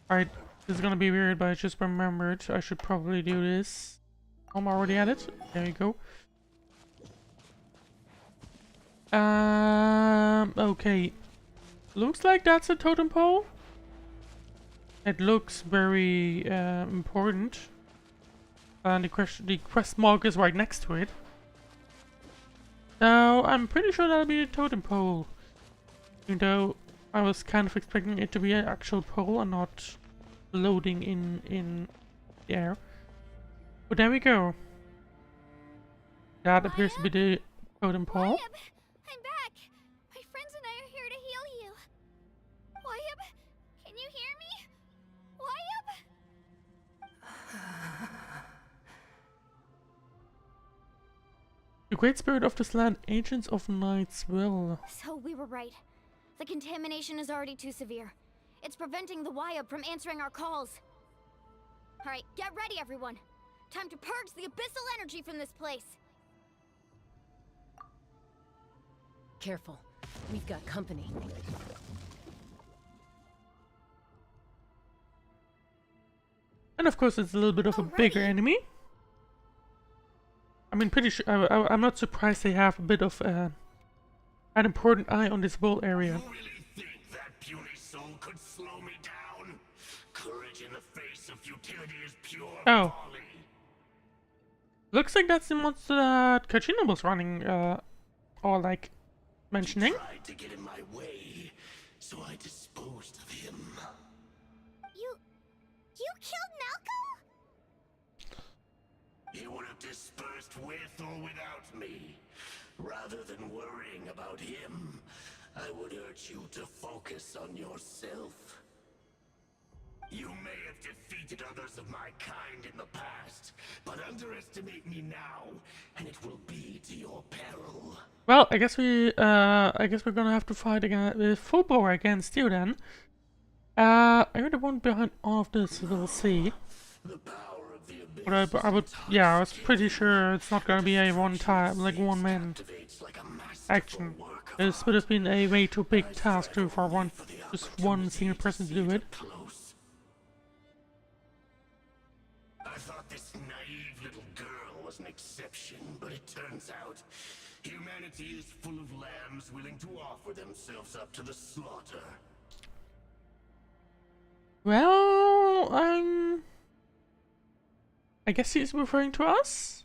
Alright, this is gonna be weird, but I just remembered I should probably do this. I'm already at it. There you go. Okay. Looks like that's a totem pole. It looks very important. And the quest mark is right next to it. So I'm pretty sure that'll be a totem pole. Even though I was kind of expecting it to be an actual pole and not loading in the air. But there we go. That appears to be the totem pole. Wyabb, I'm back. My friends and I are here to heal you. Wyabb, can you hear me? Wyabb? The great spirit of this land, ancients of Night's will. So we were right. The contamination is already too severe. It's preventing the Wyabb from answering our calls. Alright, get ready everyone. Time to purge the abyssal energy from this place. Careful. We've got company. And of course, it's a little bit of a bigger enemy. I mean, pretty sure. I'm not surprised they have a bit of an important eye on this whole area. You really think that puny soul could slow me down? Courage in the face of futility is pure Oh. folly. Looks like that's the monster that Kachina was running, or like mentioning. He tried to get in my way, so I disposed of him. You killed Malcolm? He would have dispersed with or without me. Rather than worrying about him, I would urge you to focus on yourself. You may have defeated others of my kind in the past, but underestimate me now, and it will be to your peril. Well, I guess we're gonna have to fight again with full power against you then. You're the one behind all of this, so we'll see. The power of the But I would, yeah, I was pretty sure it's not gonna be a one-man activates like a massive action. work of This would have been a way too big task too for just one single person to do it. close. I thought this naive little girl was an exception, but it turns out humanity is full of lambs willing to offer themselves up to the slaughter. Well, I guess he's referring to us?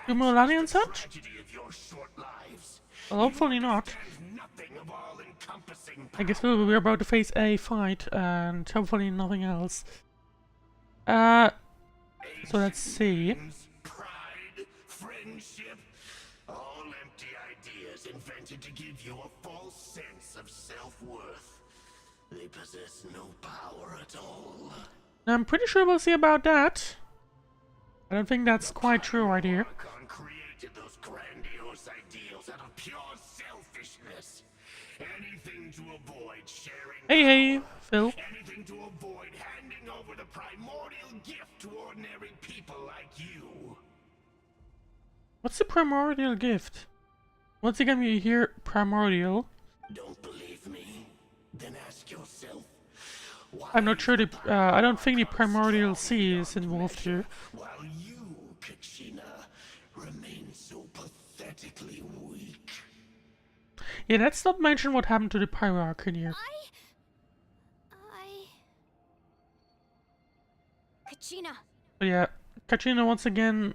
To Milani and such? Tragedy of your short lives. Well, hopefully not. There's nothing of all-encompassing I guess we're about to face a fight, and hopefully nothing else. So let's see. pride, friendship, all empty ideas invented to give you a false sense of self-worth. They possess no power at all. I'm pretty sure we'll see about that. I don't think that's quite true right here. Archon created those grandiose ideals out of pure selfishness. Anything to avoid sharing Hey, power. Phil. Anything to avoid handing over the primordial gift to ordinary people like you. What's the primordial gift? Once again, we hear primordial. Don't believe me? Then ask yourself. Why I'm not sure I don't think the primordial sea is involved here. while you, Kachina, remain so pathetically weak. Yeah, let's not mention what happened to the Pyroarch in here. Kachina, But yeah, Kachina once again,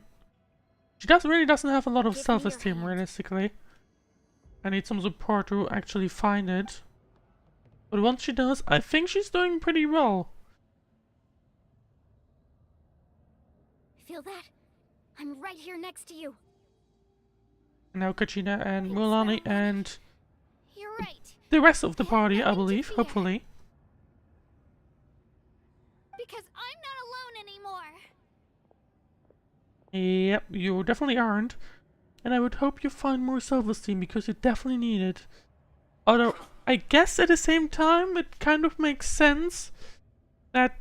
she really doesn't have a lot of Give me your self-esteem, hand. realistically. I need some support to actually find it. But once she does, I think she's doing pretty well. Feel that? I'm right here next to you. Now Katrina and Mulani and You're right. the rest of the party, I Nothing to believe, fear. hopefully. Because I'm not alone anymore. Yep, you definitely aren't. And I would hope you find more self-esteem because you definitely need it. Although, I guess at the same time, it kind of makes sense that...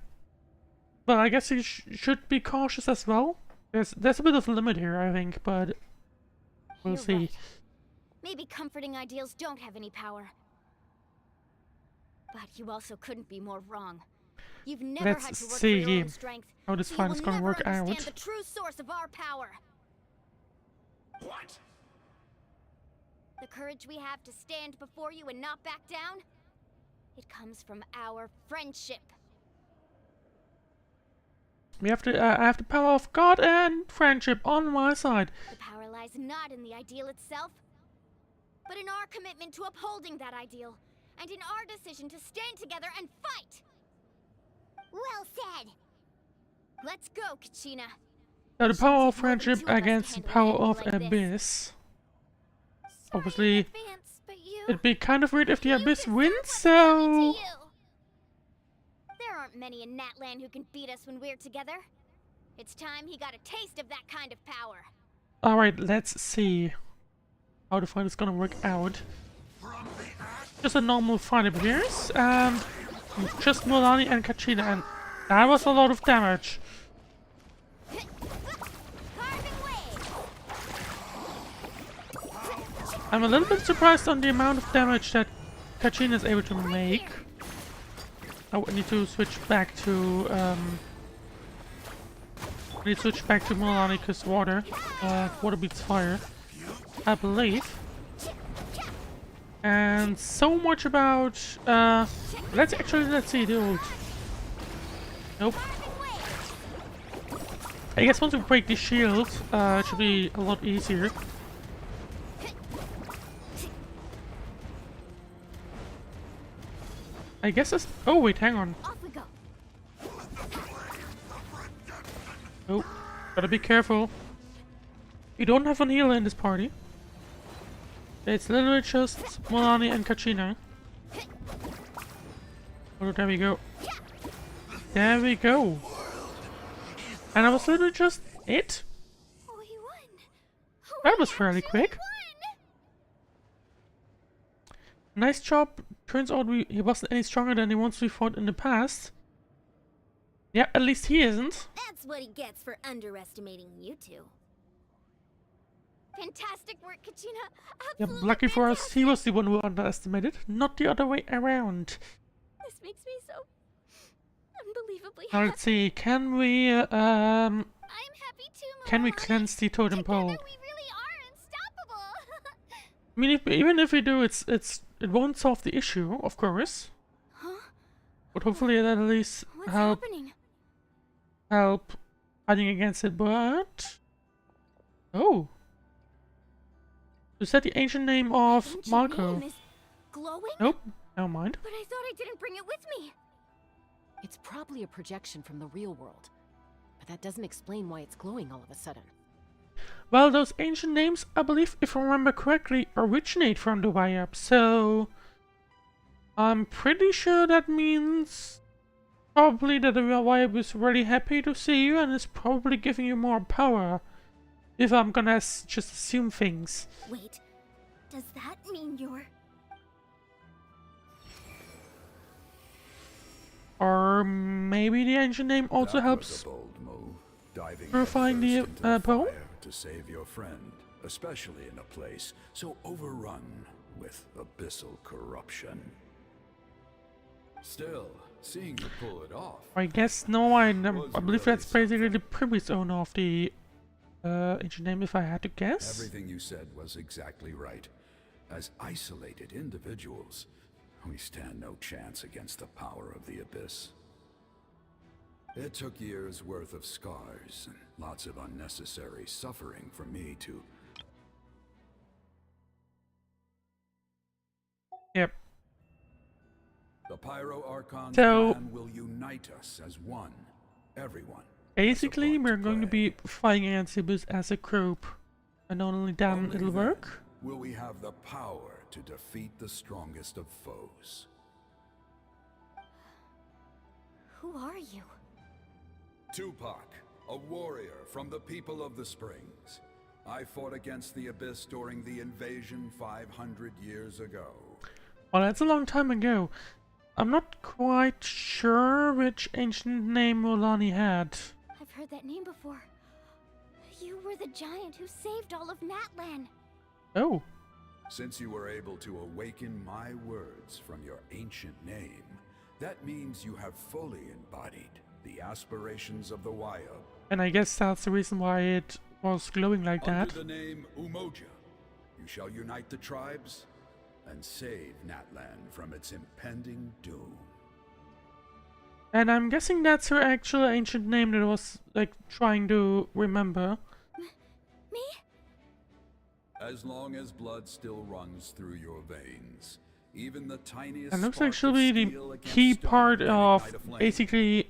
Well, I guess you should be cautious as well. There's a bit of a limit here, I think, but... We'll You're see. right. Maybe comforting ideals don't have any power. But you also couldn't be more wrong. You've never Let's had to work for see your own strength. how this so fight you is will gonna never work understand out. the true source of our power. What? The courage we have to stand before you and not back down. It comes from our friendship. We have to, I have the power of God and friendship on my side. The power lies not in the ideal itself, but in our commitment to upholding that ideal, and in our decision to stand together and fight. Well said. Let's go, Kachina. Now, the Shouldn't power of take more than friendship two of us to against the handle an power enemy of like this. Abyss. Sorry Obviously, in advance, but it'd be kind of weird if the you Abyss deserve wins, what's coming so... to you. There aren't many in Natlan who can beat us when we're together. It's time he got a taste of that kind of power. Alright, let's see how the fight is gonna work out. Just a normal fight appears, and just Mulani and Katrina, and that was a lot of damage. Carving wave. I'm a little bit surprised on the amount of damage that Katrina is able to make. I would need to switch back to Mulani because water beats fire, I believe. And so much about let's see the ult. Nope. I guess once we break the shield, it should be a lot easier. I guess it's... Oh wait, hang on. Off we go. Oh, gotta be careful. We don't have an healer in this party. It's literally just Mulani and Katrina. Oh, there we go. There we go. And that was literally just it. Oh, he won. That was fairly quick. Nice job. Turns out he wasn't any stronger than the ones we fought in the past. Yeah, at least he isn't. That's what he gets for underestimating you two. Fantastic work, Kachina. Yeah, Absolutely lucky for us, he fantastic. was the one who underestimated, not the other way around. This makes me so unbelievably Now happy. let's see, can we I'm happy too, can we Mulani. cleanse the totem pole? Together we really are unstoppable. I mean, even if we do, it won't solve the issue, of course. Huh? But hopefully it at least What's help happening? fighting against it. But oh, is that the ancient name of Ancient Marco? name is glowing? Nope, never mind. But I thought I didn't bring it with me. It's probably a projection from the real world. But that doesn't explain why it's glowing all of a sudden. Well, those ancient names, I believe, if I remember correctly, originate from the way up. So I'm pretty sure that means probably that the Vibe is really happy to see you and is probably giving you more power. If I'm gonna just assume things. Wait, does that mean you're... Or maybe the ancient name also helps Was a bold move, diving purifying the headfirst into pearl? fire to save your friend, especially in a place so overrun with abyssal corruption. Still, seeing you pull it off. I guess no, I believe really that's basically something. the previous owner of the ancient name, if I had to guess. Everything you said was exactly right. As isolated individuals, we stand no chance against the power of the Abyss. It took years' worth of scars and lots of unnecessary suffering for me to Yep. The Pyro Archon's So- plan will unite us as one. Everyone. Basically, has a part we're going to play. be fighting against the Abyss as a group. And not only then Only it'll then work. will we have the power to defeat the strongest of foes. Who are you? Tupac, a warrior from the people of the Springs. I fought against the Abyss during the invasion 500 years ago. Well, that's a long time ago. I'm not quite sure which ancient name Mualani had. I've heard that name before. You were the giant who saved all of Natlan. Oh. Since you were able to awaken my words from your ancient name, that means you have fully embodied the aspirations of the Wayab. And I guess that's the reason why it was glowing like that. Under the name Umoja, you shall unite the tribes and save Natlan from its impending doom. And I'm guessing that's her actual ancient name that I was, like, trying to remember. Me? As long as blood still runs through your veins, even the tiniest And looks spark like she'll of be steel the against key stone part can of ignite a flame. basically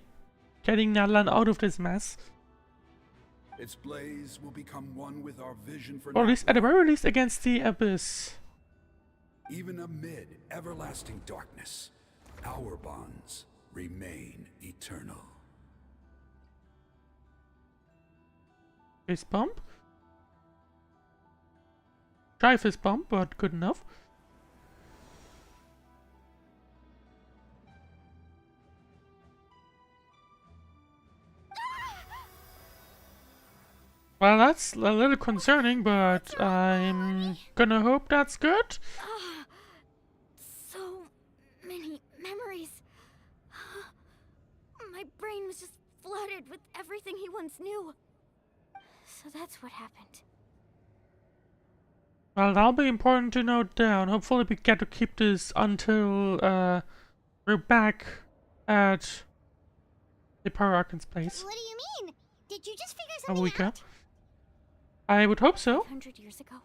getting Natlan out of this mess. Its blaze will become one with our vision for Or at least, at the Natlan. very least, against the Abyss. Even amid everlasting darkness, our bonds remain eternal. Fist bump. Try fist bump, but good enough. Well, that's a little concerning, but I'm gonna hope that's good. Ah, so many memories. My brain was just flooded with everything he once knew. So that's what happened. Well, that'll be important to note down. Hopefully we get to keep this until we're back at the Power Archon's place. What do you mean? Did you just figure A something week out? I would hope so. 100 years ago,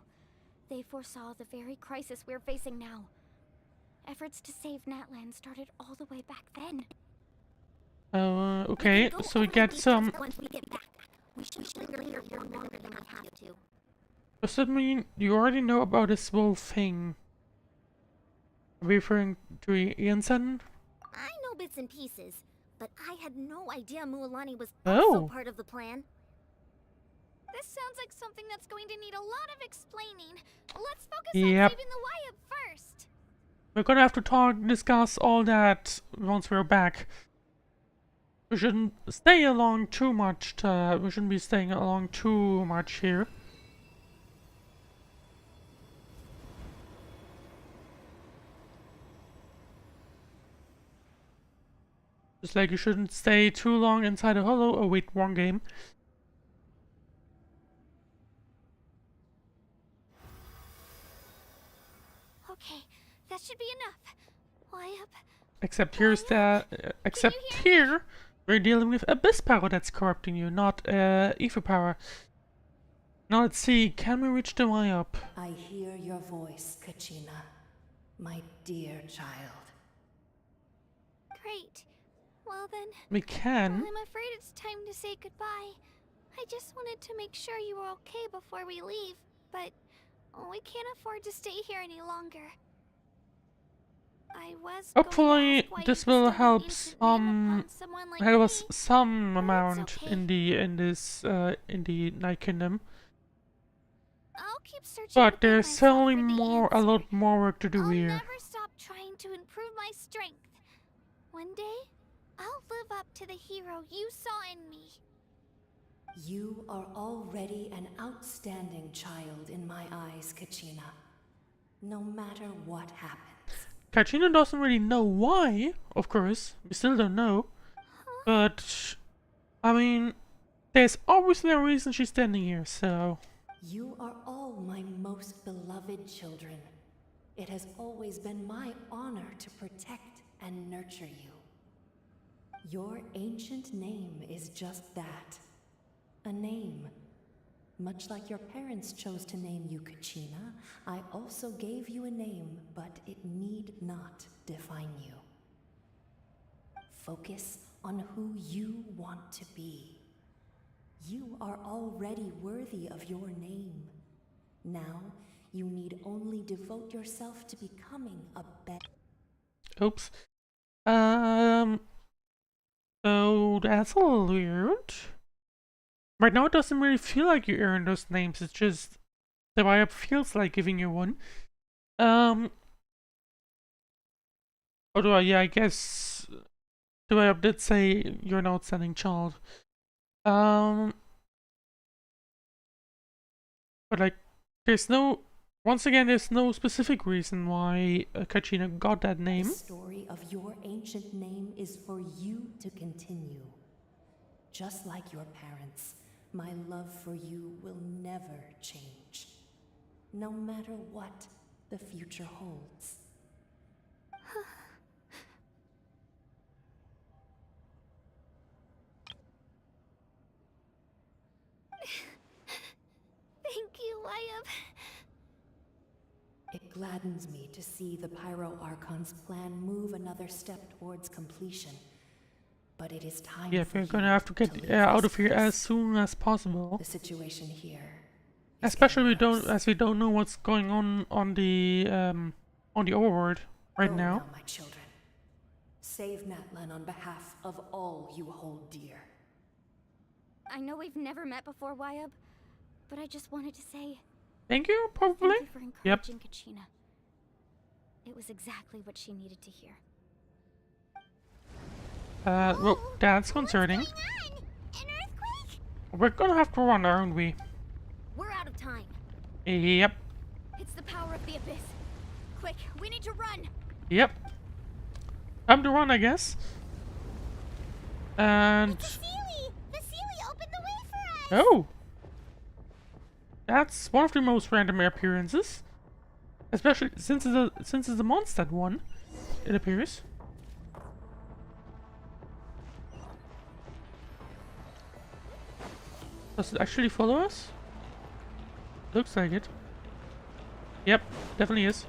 they foresaw the very crisis we're facing now. Efforts to save Natlan started all the way back then. Okay, can go so we over get the some... details once we get back. We should linger here for longer than I have to. Does that mean you already know about this whole thing? Are we referring to Iansen? I know bits and pieces, but I had no idea Mualani was Oh. also part of the plan. This sounds like something that's going to need a lot of explaining. Let's focus Yep. on saving the Wayab first. We're gonna have to discuss all that once we're back. We shouldn't stay along too much. We shouldn't be staying along too much here. Just like you shouldn't stay too long inside a hollow. Oh wait, wrong game. Okay, that should be enough. Wayab. Except here's the... except here, we're dealing with Abyss power that's corrupting you, not Ether power. Now let's see, can we reach the way up? I hear your voice, Kachina, my dear child. Great. Well then, We can. I'm afraid it's time to say goodbye. I just wanted to make sure you were okay before we leave, but we can't afford to stay here any longer. I was going to Hopefully ask why this you will bestowed an help ancient name upon someone like help us me, some but it's amount okay. in the Night Kingdom. I'll keep searching But within there's myself certainly for the a answer. lot more work to do I'll here. never stop trying to improve my strength. One day, I'll live up to the hero you saw in me. You are already an outstanding child in my eyes, Kachina. No matter what happens. Kachina doesn't really know why, of course. We still don't know. But, I mean, there's obviously a reason she's standing here, so... You are all my most beloved children. It has always been my honor to protect and nurture you. Your ancient name is just that. A name. Much like your parents chose to name you Kachina, I also gave you a name, but it need not define you. Focus on who you want to be. You are already worthy of your name. Now, you need only devote yourself to becoming a better. Oops. So that's a little weird. Right now it doesn't really feel like you earn those names, it's just the vibe feels like giving you one. Although, yeah, I guess the vibe did say you're an outstanding child. But like, once again, there's no specific reason why Kachina got that name. The story of your ancient name is for you to continue. Just like your parents, my love for you will never change. No matter what the future holds. Thank you, Wyatt. It gladdens me to see the Pyro Archon's plan move another step towards completion. But it is time. Yeah, we're gonna have to get out of here as soon as possible. The situation here, especially we don't know what's going on the overworld right now. My children, save Natlan on behalf of all you hold dear. I know we've never met before, Wyatt, but I just wanted to say thank you, probably. Thank you for encouraging Kachina. It was exactly what she needed to hear. Well, that's concerning. An earthquake? We're gonna have to run, aren't we? We're out of time. Yep. It's the power of the abyss. Quick, we need to run. Yep. Time to run, I guess. And The Sealy opened the way for us. oh, that's one of the most random appearances, especially since it's a Mondstadt one. It appears. Does it actually follow us? Looks like it. Yep, definitely is.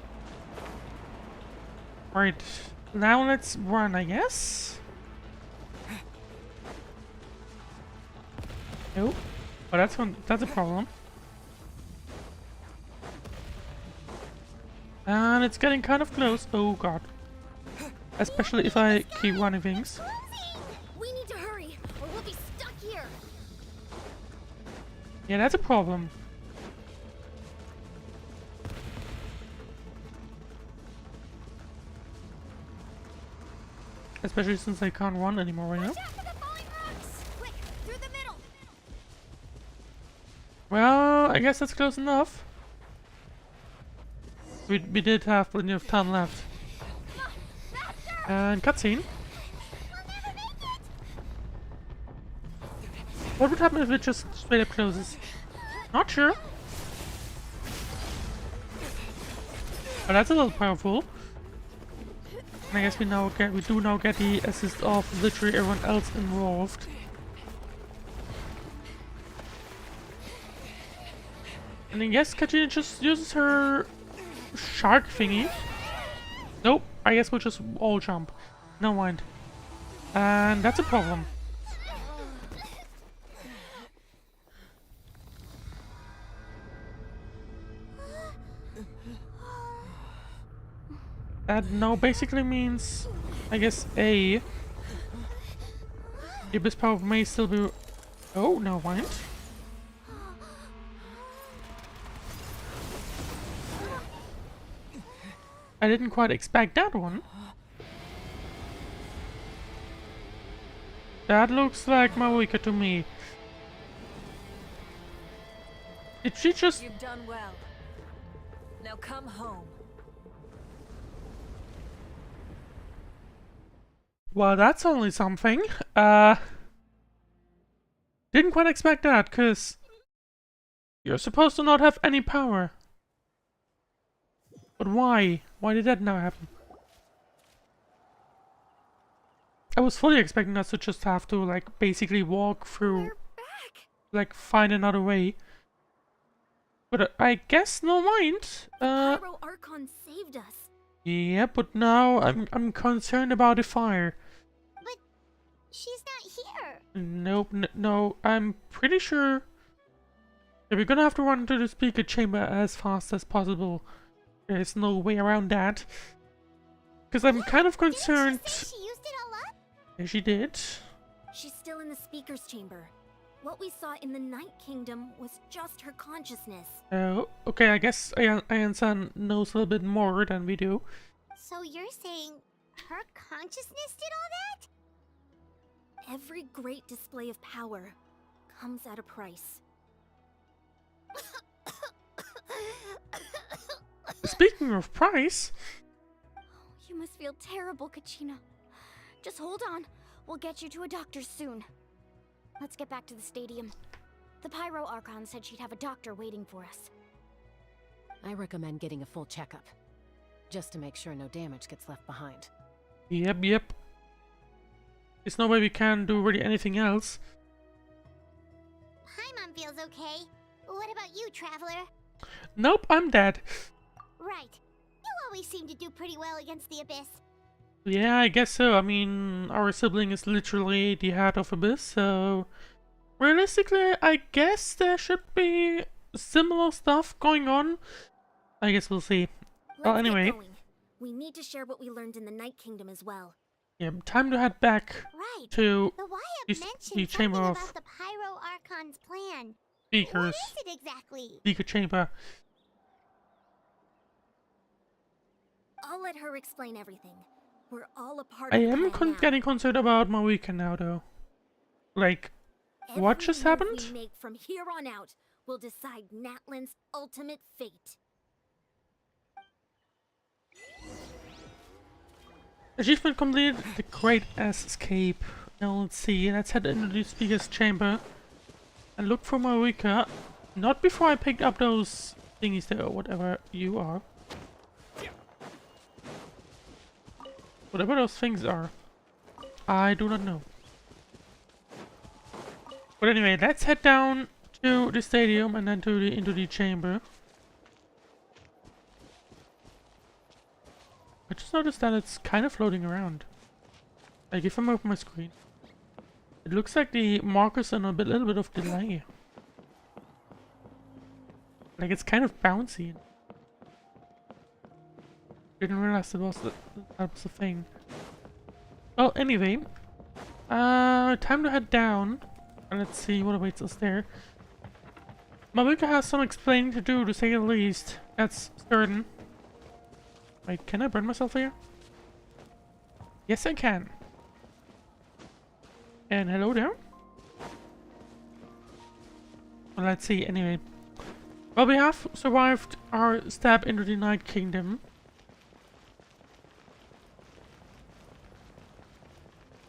Right, now let's run, I guess. Oh, that's a problem. And it's getting kind of close. Oh god. Especially if I keep running things. We need to hurry, or we'll be stuck here. Yeah, that's a problem. Especially since I can't run anymore right now. Quick, through the middle. Well, I guess that's close enough. We did have plenty of time left. And cutscene. What would happen if it just straight up closes? Not sure. But that's a little powerful. And I guess we do now get the assist of literally everyone else involved. And I guess Kachina just uses her shark thingy. Nope, I guess we'll just all jump. No mind. And that's a problem. That now basically means, I guess, the abyss power may still be. Oh, no mind. I didn't quite expect that one. That looks like Marika to me. Did she just... You've done well. Now come home. Well, that's only something. Didn't quite expect that, cause you're supposed to not have any power. But why? Why did that now happen? I was fully expecting us to just have to, like, basically walk through, like, find another way. But I guess no mind. Pyro Archon saved us. Yeah, but now I'm concerned about the fire. But she's not here. Nope, no, I'm pretty sure that we're gonna have to run to the speaker chamber as fast as possible. There's no way around that. Because I'm kind of concerned. Didn't she say she used it all up? Yeah, she did. She's still in the speaker's chamber. What we saw in the Night Kingdom was just her consciousness. Oh, okay, I guess Ayan-san knows a little bit more than we do. So you're saying her consciousness did all that? Every great display of power comes at a price. Speaking of price, You must feel terrible, Kachina. Just hold on. We'll get you to a doctor soon. Let's get back to the stadium. The Pyro Archon said she'd have a doctor waiting for us. I recommend getting a full checkup, just to make sure no damage gets left behind. yep. There's no way we can do really anything else. Paimon feels okay. What about you, Traveler? Nope, I'm dead. Right. You always seem to do pretty well against the Abyss. Yeah, I guess so. I mean, our sibling is literally the head of Abyss, so realistically, I guess there should be similar stuff going on. I guess we'll see. Well, Let's anyway, get going. We need to share what we learned in the Night Kingdom as well. yeah, time to head back Right. to The Wyatt the mentioned chamber something of about the Pyro Archon's plan. speakers. What is it exactly? Speaker chamber. I'll let her explain everything. We're all a part I of the am plan now. getting concerned about my weekend now, though. Like, what Every just move happened? we make from here on out will decide Natlan's ultimate fate. Achievement completed. The Great Ass Escape. Now let's see. Let's head into the speaker's chamber and look for Marika. Not before I picked up those thingies there, or whatever you are. Whatever those things are. I do not know. But anyway, let's head down to the stadium and then to into the chamber. I just noticed that it's kind of floating around. Like if I move my screen, it looks like the markers are on a little bit of delay. Like it's kind of bouncy. Didn't realize that was a thing. Well, anyway, time to head down, and let's see what awaits us there. Mabuka has some explaining to do, to say the least. That's certain. Wait, can I burn myself here? Yes, I can. And hello there. Well, let's see. Anyway, well, we have survived our step into the Night Kingdom.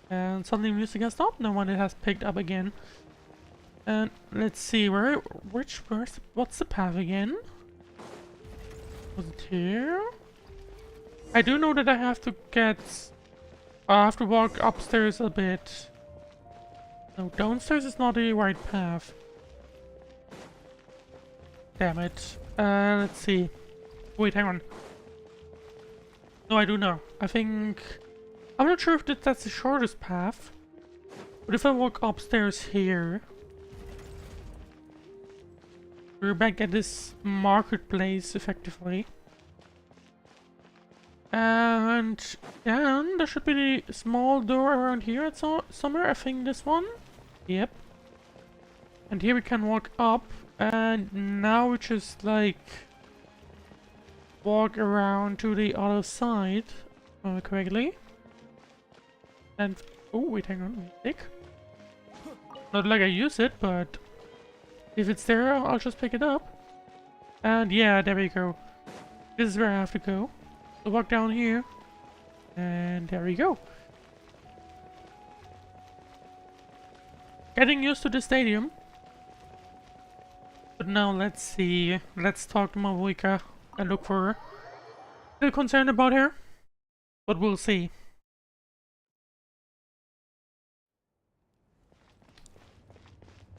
And suddenly music has stopped. No one has picked up again. And let's see what's the path again? Was it here? I do know that I have to I have to walk upstairs a bit. No, downstairs is not the right path. Damn it. Let's see. Wait, hang on. No, I do know. I think... I'm not sure if that's the shortest path. But if I walk upstairs here... we're back at this marketplace, effectively. And... yeah, there should be the small door around here somewhere. I think this one. Yep. And here we can walk up. And now we just, like... walk around to the other side. If I remember correctly. And... oh, wait, hang on. Music. Not like I use it, but... if it's there, I'll just pick it up. And yeah, there we go. This is where I have to go. So walk down here. And there we go. Getting used to the stadium. But now let's see. Let's talk to Mabuika and look for her. Still concerned about her. But we'll see.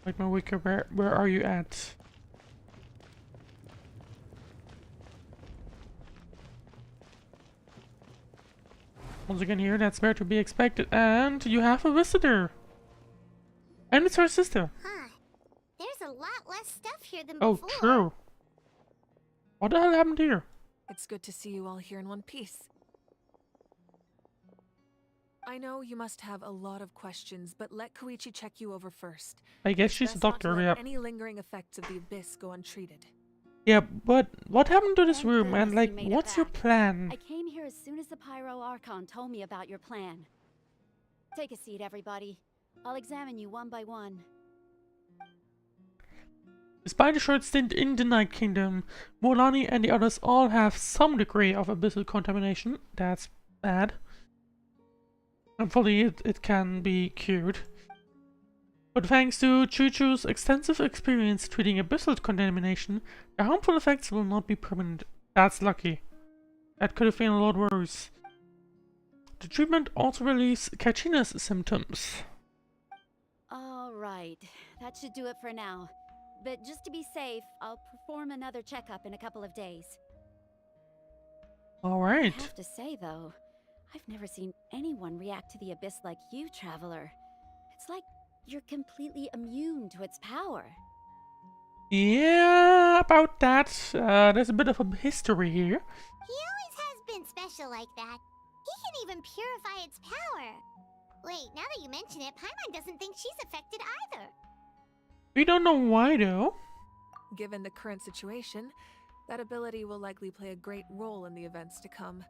Wait, Mabuika, where are you at? Once again here, that's where to be expected. And you have a visitor. And it's her sister. Huh. There's a lot less stuff here than Oh, before. true. What the hell happened here? It's good to see you all here in one piece. I know you must have a lot of questions, but let Koichi check you over first. I guess It's she's a best not to doctor, let yeah. any lingering effects of the abyss go untreated. Yeah, but what happened to this Thank room? And goodness like, you made it what's your back. plan? I came here as soon as the Pyro Archon told me about your plan. Take a seat, everybody. I'll examine you one by one. Despite a short stint in the Night Kingdom, Molani and the others all have some degree of abyssal contamination. That's bad. Hopefully it can be cured. But thanks to Chuchu's extensive experience treating abyssal contamination, the harmful effects will not be permanent. That's lucky. That could have been a lot worse. The treatment also relieves Kachina's symptoms. Alright, that should do it for now. But just to be safe, I'll perform another checkup in a couple of days. I Alright. have to say, though, I've never seen anyone react to the abyss like you, Traveler. It's like you're completely immune to its power. Yeah, about that. There's a bit of a history here. He always has been special like that. He can even purify its power. Wait, now that you mention it, Paimon doesn't think she's affected either. We don't know why though. Given the current situation, that ability will likely play a great role in the events to come.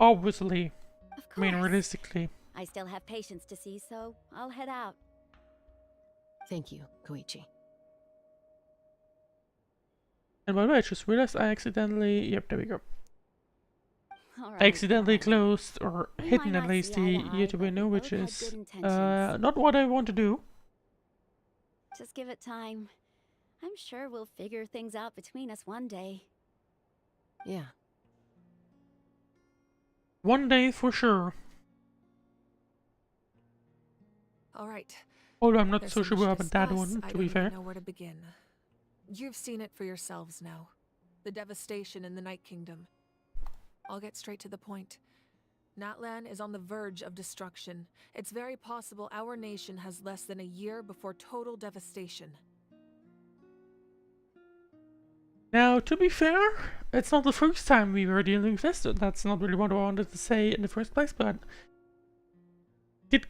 Obviously. Of I mean, course. realistically. I still have patients to see, so I'll head out. Thank you, Koichi. And by the way, I just realized I accidentally... Yep, there we go. All I right, accidentally fine. closed, or We hidden might at not least, see the eye to eye, YouTube but window, we which both had is good intentions. not what I want to do. Just give it time. I'm sure we'll figure things out between us one day. Yeah. One day for sure. All right. Although I'm not There's so so sure much about that discuss, one, I to don't be even fair. know where to begin. You've seen it for yourselves now. The devastation in the Night Kingdom. I'll get straight to the point. Natlan is on the verge of destruction. It's very possible our nation has less than a year before total devastation. Now, to be fair, it's not the first time we were dealing with this. That's not really what I wanted to say in the first place, but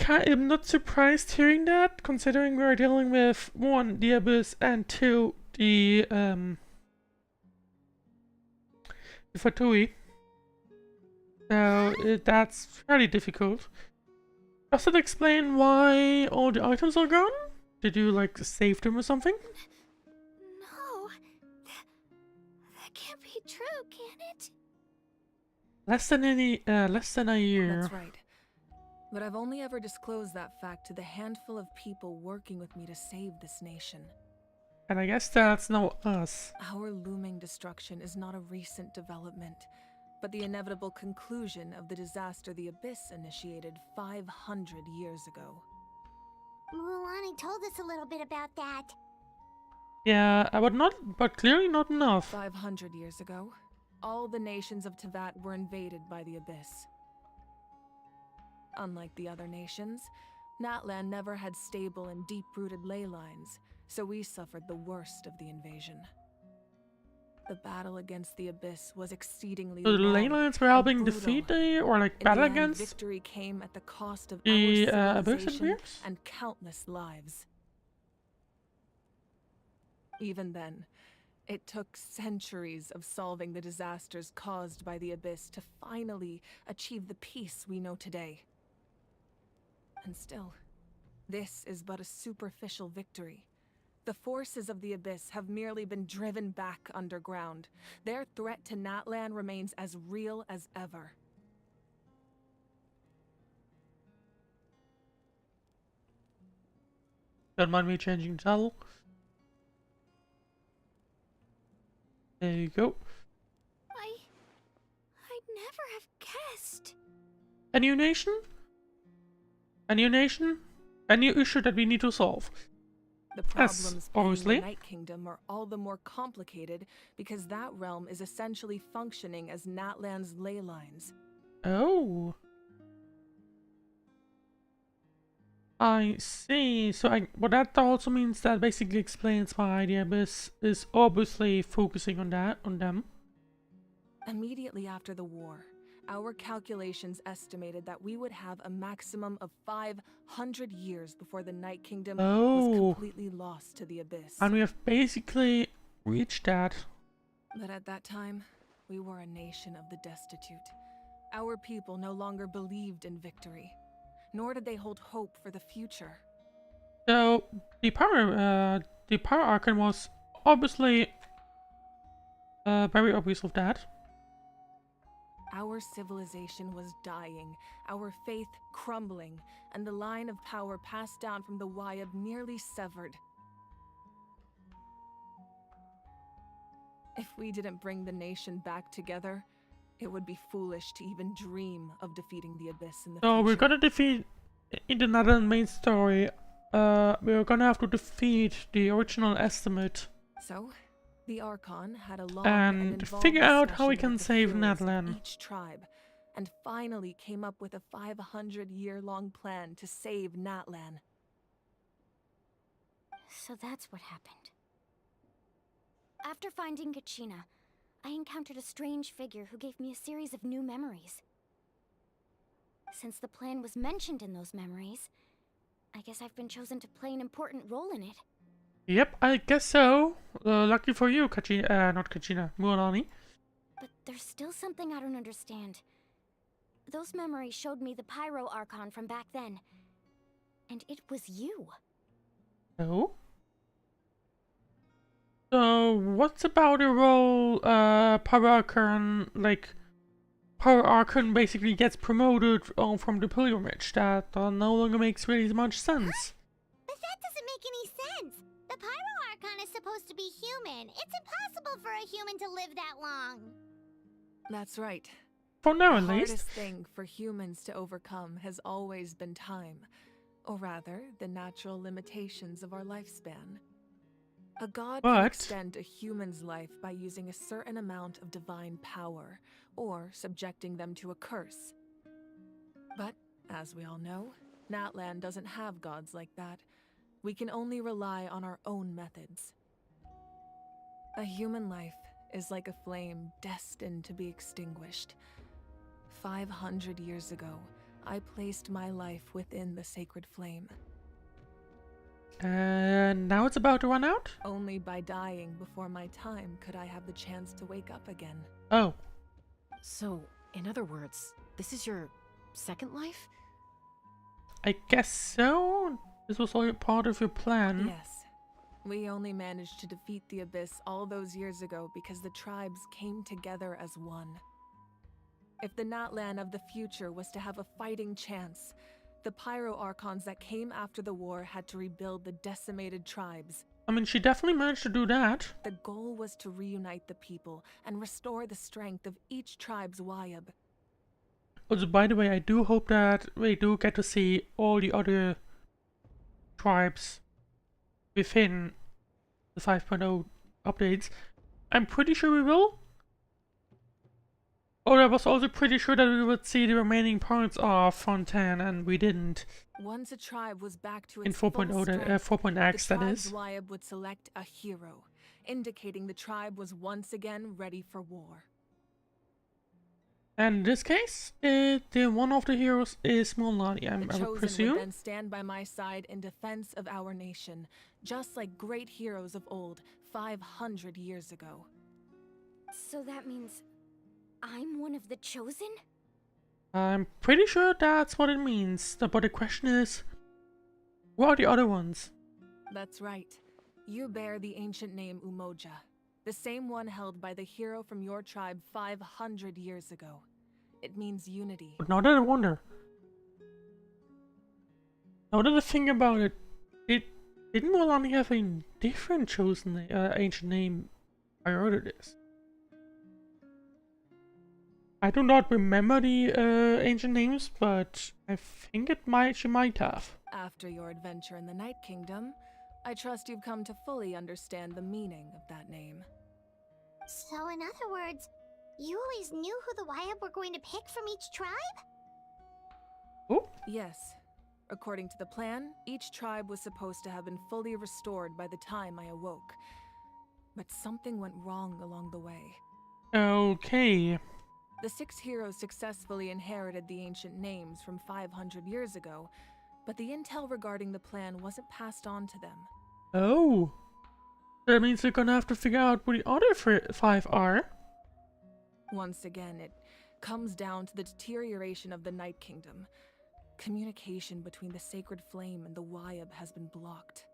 I'm not surprised hearing that, considering we are dealing with 1, the Abyss, and 2, the Fatui. So that's fairly difficult. Does it explain why all the items are gone? Did you like save them or something? No. That can't be true, can it? Less than a year. That's right. But I've only ever disclosed that fact to the handful of people working with me to save this nation. And I guess that's now us. Our looming destruction is not a recent development, but the inevitable conclusion of the disaster the Abyss initiated 500 years ago. Mulani told us a little bit about that. Yeah, but clearly not enough. 500 years ago, all the nations of Teyvat were invaded by the Abyss. Unlike the other nations, Natlan never had stable and deep-rooted ley lines, so we suffered the worst of the invasion. The battle against the Abyss was exceedingly So the long ley lines were and helping brutal. defeat or like In battle the end, against victory came at the cost of the our Abyss civilization Empires? and countless lives. Even then, it took centuries of solving the disasters caused by the Abyss to finally achieve the peace we know today. And still, this is but a superficial victory. The forces of the Abyss have merely been driven back underground. Their threat to Natlan remains as real as ever. Don't mind me changing the title. There you go. I'd never have guessed. A new nation? A new nation? A new issue that we need to solve. The Yes, problems obviously. in the Night Kingdom are all the more complicated because that realm is essentially functioning as Natlan's ley lines. Oh. I see. So but that also means that basically explains why the Abyss is obviously focusing on them. Immediately after the war, our calculations estimated that we would have a maximum of 500 years before the Night Kingdom was completely lost to the Abyss. And we have basically reached that. But at that time, we were a nation of the destitute. Our people no longer believed in victory, nor did they hold hope for the future. So the power arcane was obviously very obvious of that. Our civilization was dying, our faith crumbling, and the line of power passed down from the Wyab nearly severed. If we didn't bring the nation back together, it would be foolish to even dream of defeating the Abyss in the future. So we're gonna defeat, in the Natlan main story, we're gonna have to defeat the original estimate. So, the Archon had a long and figure out how we can save Natlan. Each tribe, and finally came up with a 500-year-long plan to save Natlan. So that's what happened. After finding Kachina, I encountered a strange figure who gave me a series of new memories. Since the plan was mentioned in those memories, I guess I've been chosen to play an important role in it. Yep, I guess so. Lucky for you, not Kachina, Mualani. But there's still something I don't understand. Those memories showed me the Pyro Archon from back then. And it was you. Oh? So, what's about the role, Power Archon, Power Archon basically gets promoted from the pilgrimage? That no longer makes really much sense. But that doesn't make any sense. The Pyro Archon is supposed to be human. It's impossible for a human to live that long. That's right. For now, at The least. hardest thing for humans to overcome has always been time. Or rather, the natural limitations of our lifespan. A god can extend a human's life by using a certain amount of divine power, or subjecting them to a curse. But, as we all know, Natlan doesn't have gods like that. We can only rely on our own methods. A human life is like a flame destined to be extinguished. 500 years ago, I placed my life within the sacred flame. And now it's about to run out? Only by dying before my time could I have the chance to wake up again. Oh. So, in other words, this is your second life? I guess so. This was all part of your plan. Yes. We only managed to defeat the Abyss all those years ago because the tribes came together as one. If the Natlan of the future was to have a fighting chance, the Pyro Archons that came after the war had to rebuild the decimated tribes. I mean, she definitely managed to do that. The goal was to reunite the people and restore the strength of each tribe's Wyab. Also, by the way, I do hope that we do get to see all the other tribes within the 5.0 updates. I'm pretty sure we will. Or I was also pretty sure that we would see the remaining parts of Fontaine, and we didn't. Once a tribe was back to its In full 4.0, strength, 4.x, the that tribe's is. Wyab would select a hero, indicating the tribe was once again ready for war. And in this case, the one of the heroes is Mualani, I The would Chosen presume. would then stand by my side in defense of our nation, just like great heroes of old, 500 years ago. So that means I'm one of the Chosen? I'm pretty sure that's what it means, but the question is, who are the other ones? That's right. You bear the ancient name Umoja, the same one held by the hero from your tribe 500 years ago. It means unity. But now that I wonder, now that I think about it, didn't Mualani have a different chosen ancient name prior to this? I do not remember the ancient names, but I think she might have. After your adventure in the Night Kingdom, I trust you've come to fully understand the meaning of that name. So in other words, you always knew who the Wyab were going to pick from each tribe? Oh? Yes. according to the plan, each tribe was supposed to have been fully restored by the time I awoke. But something went wrong along the way. Okay. The 6 heroes successfully inherited the ancient names from 500 years ago, but the intel regarding the plan wasn't passed on to them. Oh. That means we're gonna have to figure out what the other 5 are. Once again, it comes down to the deterioration of the Night Kingdom. Communication between the Sacred Flame and the Wyab has been blocked.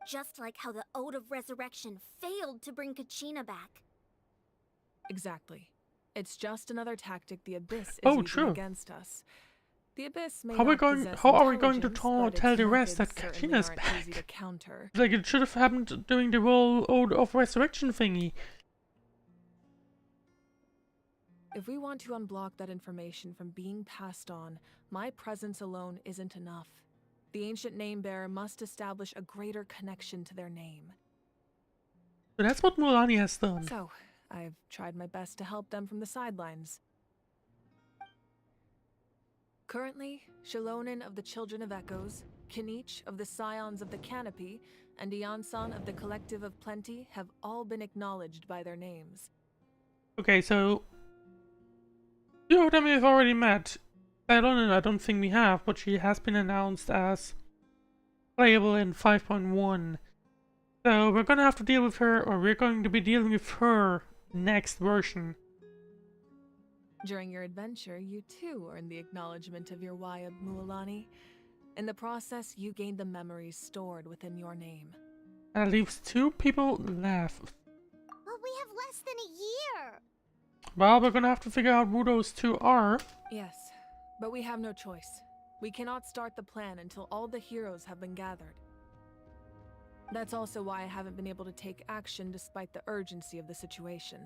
Just like how the Ode of Resurrection failed to bring Kachina back. Exactly. It's just another tactic the Abyss is Oh, using true. against us. The Abyss may How not possess are we going to intelligence, but tell its the rest that methods certainly Kachina's aren't easy back? to counter. Like, it should have happened during the whole Ode of Resurrection thingy. If we want to unblock that information from being passed on, my presence alone isn't enough. The ancient name bearer must establish a greater connection to their name. So that's what Mulani has done. So, I've tried my best to help them from the sidelines. Currently, Shilonen of the Children of Echoes, Kinich of the Scions of the Canopy, and Iansan of the Collective of Plenty have all been acknowledged by their names. Okay, so... two of them we've already met. Shilonen I don't think we have, but she has been announced as playable in 5.1. So we're gonna have to deal with her, or we're going to be dealing with her next version. During your adventure, you too earned the acknowledgement of your Wyab, Mualani. In the process, you gained the memories stored within your name. And that leaves 2 people left. But we have less than a year. Well, we're gonna have to figure out who those 2 are. Yes, but we have no choice. We cannot start the plan until all the heroes have been gathered. That's also why I haven't been able to take action despite the urgency of the situation.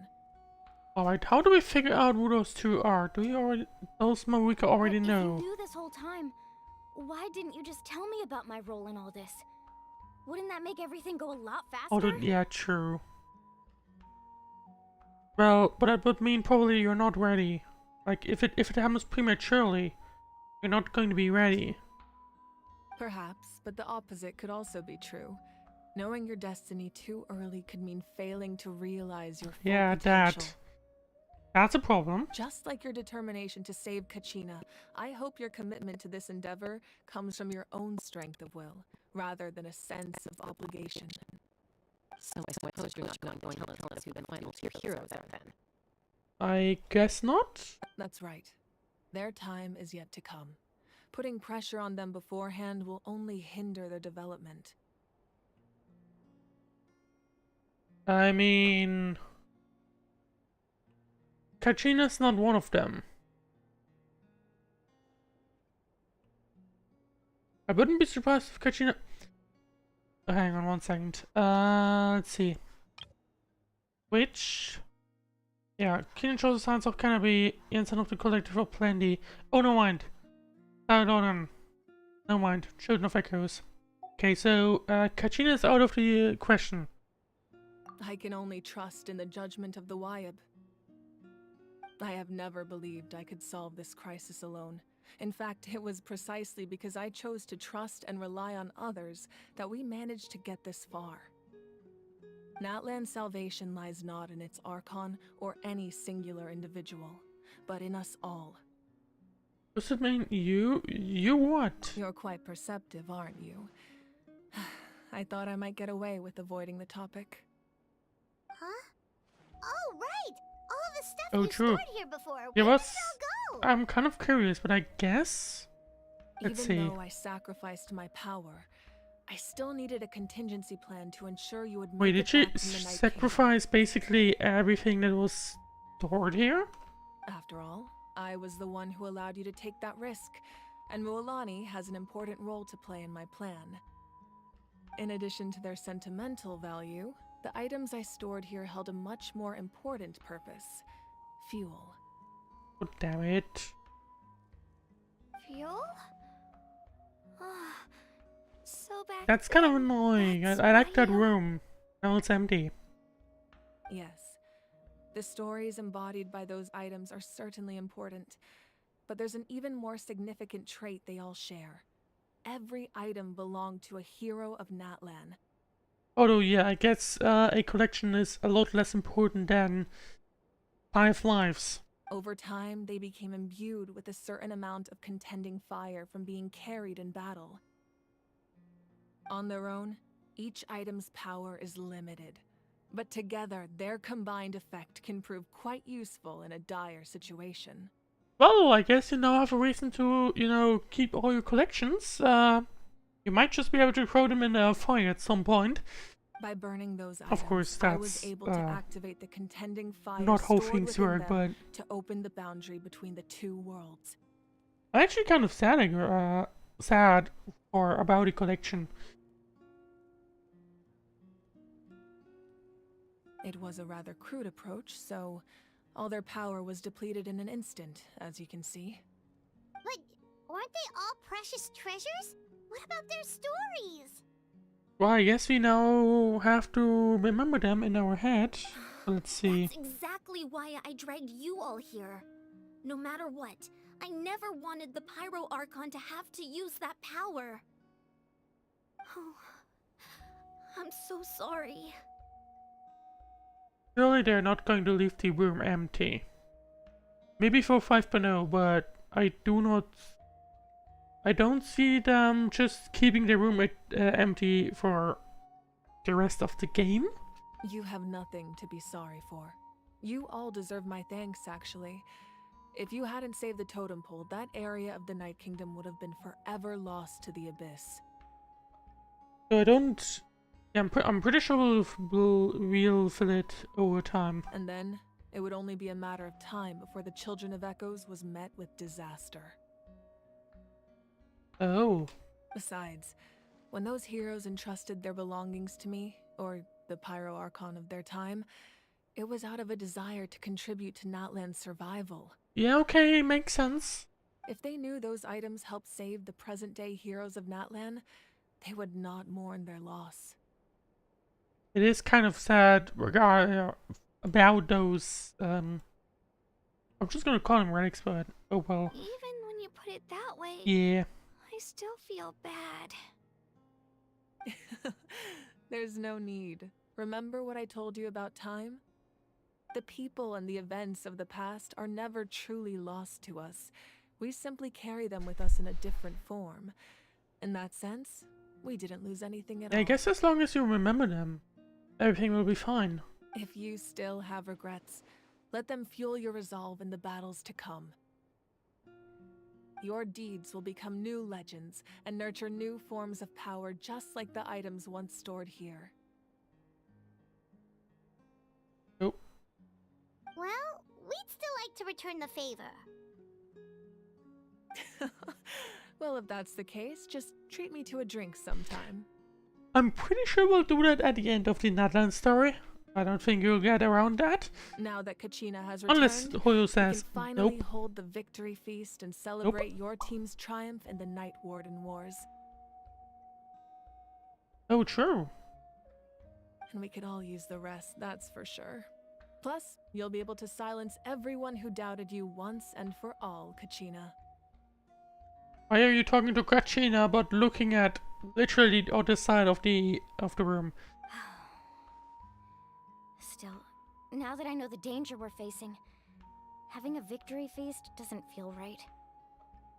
Alright, how do we figure out who those 2 are? Do you already... those Marika already But know? If you knew this whole time, why didn't you just tell me about my role in all this? Wouldn't that make everything go a lot faster? Yeah, true. Well, but that would mean probably you're not ready. Like, if it happens prematurely, you're not going to be ready. Perhaps, but the opposite could also be true. Knowing your destiny too early could mean failing to realize your full potential. That's a problem. Just like your determination to save Kachina, I hope your commitment to this endeavor comes from your own strength of will, rather than a sense of obligation. So I suppose you're not going to tell us who the final 2 heroes are then. I guess not. That's right. Their time is yet to come. Putting pressure on them beforehand will only hinder their development. I mean... Kachina's not one of them. I wouldn't be surprised if Kachina... Oh, hang on 1 second. Let's see. Which... Yeah, Keenan shows the signs of Canopy, Jensen of the Collective of Plenty. Oh, no mind. No mind. Children of Echoes. Okay, so, Kachina's out of the question. I can only trust in the judgment of the Wyab. I have never believed I could solve this crisis alone. In fact, it was precisely because I chose to trust and rely on others that we managed to get this far. Natlan's salvation lies not in its Archon or any singular individual, but in us all. Does it mean you? You what? You're quite perceptive, aren't you? I thought I might get away with avoiding the topic. Huh? Oh, right! All of the stuff Oh, you true. stored here before. Yeah, Where did what's... it all go? I'm kind of curious, but I guess... Let's see. Even though I sacrificed my power, I still needed a contingency plan to ensure you would make Wait, it did she back from the Night sacrifice basically everything that was stored here? Kingdom. After all, I was the one who allowed you to take that risk, and Mualani has an important role to play in my plan. In addition to their sentimental value, the items I stored here held a much more important purpose: fuel. Oh, damn it. Fuel? So back That's kind of then, annoying. that's I like that why you- room. Now it's empty. Yes, the stories embodied by those items are certainly important, but there's an even more significant trait they all share: every item belonged to a hero of Natlan. Although, yeah, I guess a collection is a lot less important than 5 lives. Over time, they became imbued with a certain amount of contending fire from being carried in battle. On their own, each item's power is limited, but together, their combined effect can prove quite useful in a dire situation. Well, I guess you now have a reason to, keep all your collections. You might just be able to throw them in a fire at some point. By burning those items, Of course, I was that's able to activate the contending fire not how stored things within work, but them to open the boundary between the two worlds. I'm actually kind of sad for about the collection. It was a rather crude approach, so all their power was depleted in an instant, as you can see. But aren't they all precious treasures? What about their stories? Well, I guess we now have to remember them in our head. Let's see. That's exactly why I dragged you all here. No matter what, I never wanted the Pyro Archon to have to use that power. Oh, I'm so sorry. Surely they're not going to leave the room empty. Maybe for 5.0, but I don't see them just keeping the room empty for the rest of the game. You have nothing to be sorry for. You all deserve my thanks, actually. If you hadn't saved the totem pole, that area of the Night Kingdom would have been forever lost to the Abyss. So I don't... Yeah, I'm pretty sure we'll fill it over time. And then, it would only be a matter of time before the Children of Echoes was met with disaster. Oh. Besides, when those heroes entrusted their belongings to me, or the Pyro Archon of their time, it was out of a desire to contribute to Natlan's survival. Yeah, okay, makes sense. If they knew those items helped save the present-day heroes of Natlan, they would not mourn their loss. It is kind of sad about those, I'm just gonna call them relics, but oh well. Even when you put it that way, Yeah. I still feel bad. There's no need. Remember what I told you about time? The people and the events of the past are never truly lost to us. We simply carry them with us in a different form. In that sense, we didn't lose anything at all. I guess as long as you remember them, everything will be fine. If you still have regrets, let them fuel your resolve in the battles to come. Your deeds will become new legends and nurture new forms of power just like the items once stored here. Nope. Well, we'd still like to return the favor. Well, if that's the case, just treat me to a drink sometime. I'm pretty sure we'll do that at the end of the Natlan story. I don't think you'll get around that. Now that Kachina has returned, Unless Hoyo says we can finally nope. hold the victory feast and celebrate your team's triumph in the Night Warden Wars. Oh, true. And we could all use the rest, that's for sure. Plus, you'll be able to silence everyone who doubted you once and for all, Kachina. Why are you talking to Kachina but looking at literally the other side of the room? Still, now that I know the danger we're facing, having a victory feast doesn't feel right.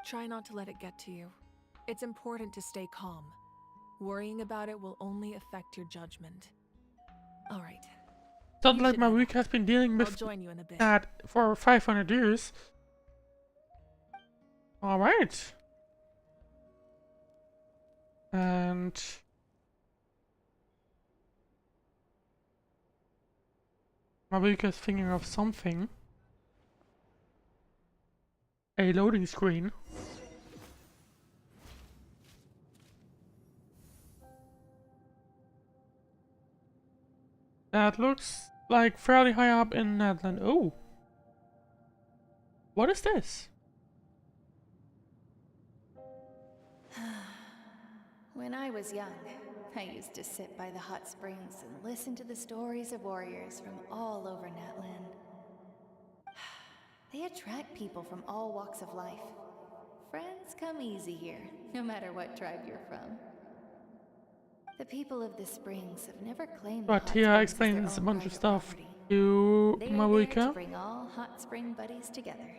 Try not to let it get to you. It's important to stay calm. Worrying about it will only affect your judgment. Alright. Sounds like my week has been dealing I'll with join you in a bit. that for 500 years. Alright. And... Mabuka is thinking of something. A loading screen. That looks like fairly high up in Natlan. Oh! What is this? When I was young, I used to sit by the hot springs and listen to the stories of warriors from all over Natlan. They attract people from all walks of life. friends come easy here, no matter what tribe you're from. The people of the Springs have never claimed the But hot Tia springs as explains a their own bunch of private stuff property. to They are there to Marika. bring all hot spring buddies together.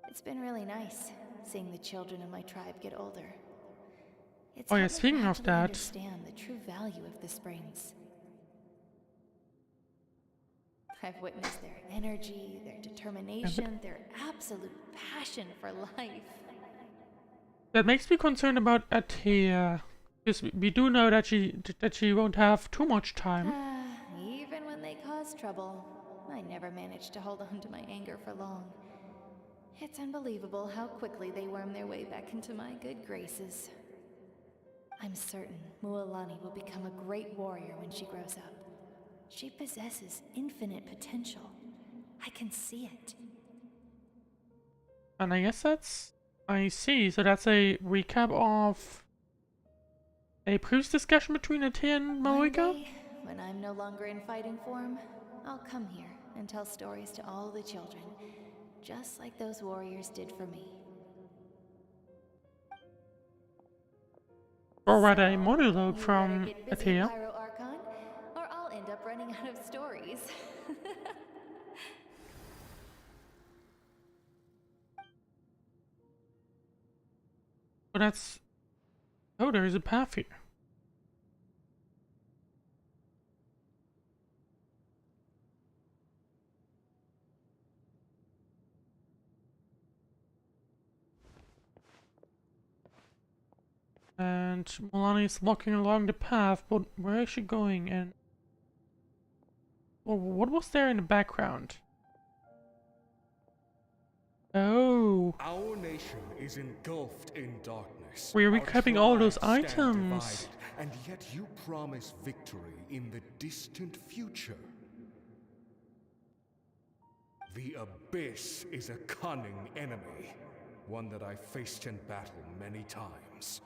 It's been really nice seeing the children of my tribe get older. It's Oh yeah, helped me speaking of gradually that, understand the true value of the Springs. I've witnessed their energy, their determination, their absolute passion for life. that makes me concerned about Atea. Because we do know that she won't have too much time. Even when they cause trouble, I never managed to hold on to my anger for long. It's unbelievable how quickly they worm their way back into my good graces. I'm certain Mualani will become a great warrior when she grows up. She possesses infinite potential. I can see it. And I guess I see. So that's a recap of a previous discussion between Atea and One Marika? day, when I'm no longer in fighting form, I'll come here and tell stories to all the children, just like those warriors did for me. Or rather, a monologue You better from get busy, Atea. Pyro Archon, or I'll end up running out of stories. But that's... Oh, there is a path here. And Milani is walking along the path, but where is she going? And well, what was there in the background? Oh, Our nation is engulfed in darkness. we're Our recapping all those tribes stand items. divided, and yet you promise victory in the distant future. The Abyss is a cunning enemy, one that I faced in battle many times.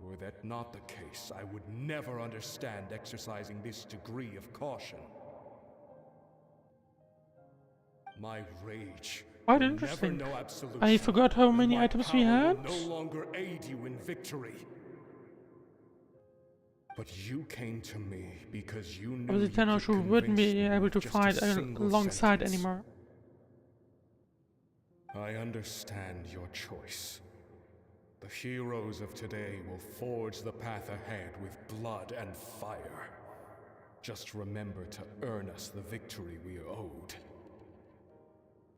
Were that not the case, I would never understand exercising this degree of caution. My rage Quite will interesting. never know absolution, I forgot how and many my items we power had. will no longer aid you in victory. But you came to me because you knew Obviously, you Thanos could wouldn't be convince me able to with just a fight single alongside sentence. anymore. I understand your choice. The heroes of today will forge the path ahead with blood and fire. Just remember to earn us the victory we are owed.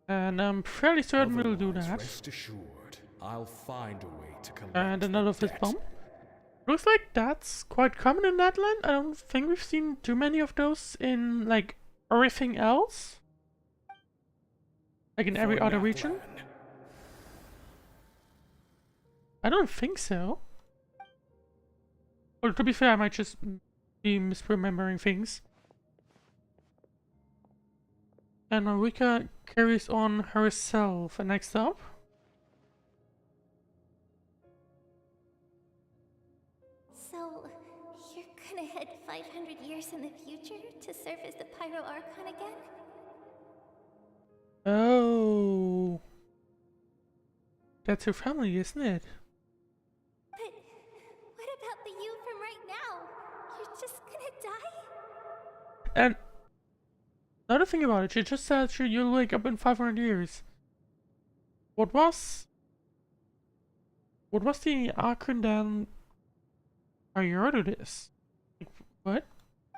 And I'm fairly certain we'll do Otherwise, that. rest assured, I'll find a way to collect And the another fist debt. bump. Looks like that's quite common in Natlan. I don't think we've seen too many of those in, like, everything else. Like in every For other region. Natlan. I don't think so. Or to be fair, I might just be misremembering things. And Marika carries on herself. And next up... So, you're gonna head 500 years in the future to serve as the Pyro Archon again? Oh... That's her family, isn't it? But what about the you from right now? You're just gonna die? And... Another thing about it, she just said you'll wake up in 500 years. What was the Archon then prior to this? Like, what?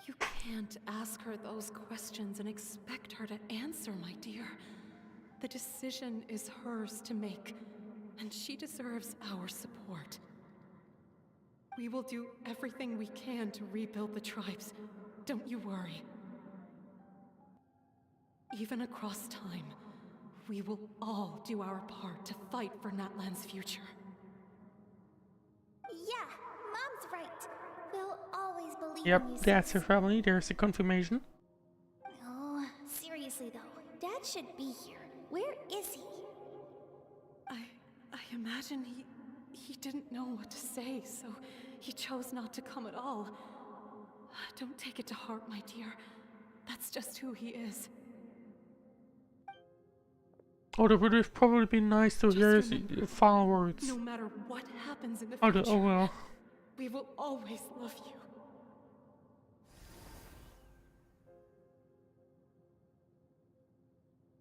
You can't ask her those questions and expect her to answer, my dear. The decision is hers to make, and she deserves our support. We will do everything we can to rebuild the tribes. Don't you worry. Even across time, we will all do our part to fight for Natlan's future. Yeah, Mom's right. We'll always believe in Yep, you, that's her sis. family. There's a confirmation. Oh, seriously though, Dad should be here. Where is he? I imagine he didn't know what to say, so he chose not to come at all. Don't take it to heart, my dear. That's just who he is. Oh, that would have probably been nice to hear the final words. No matter what happens in the Oh, future, oh well. we will always love you.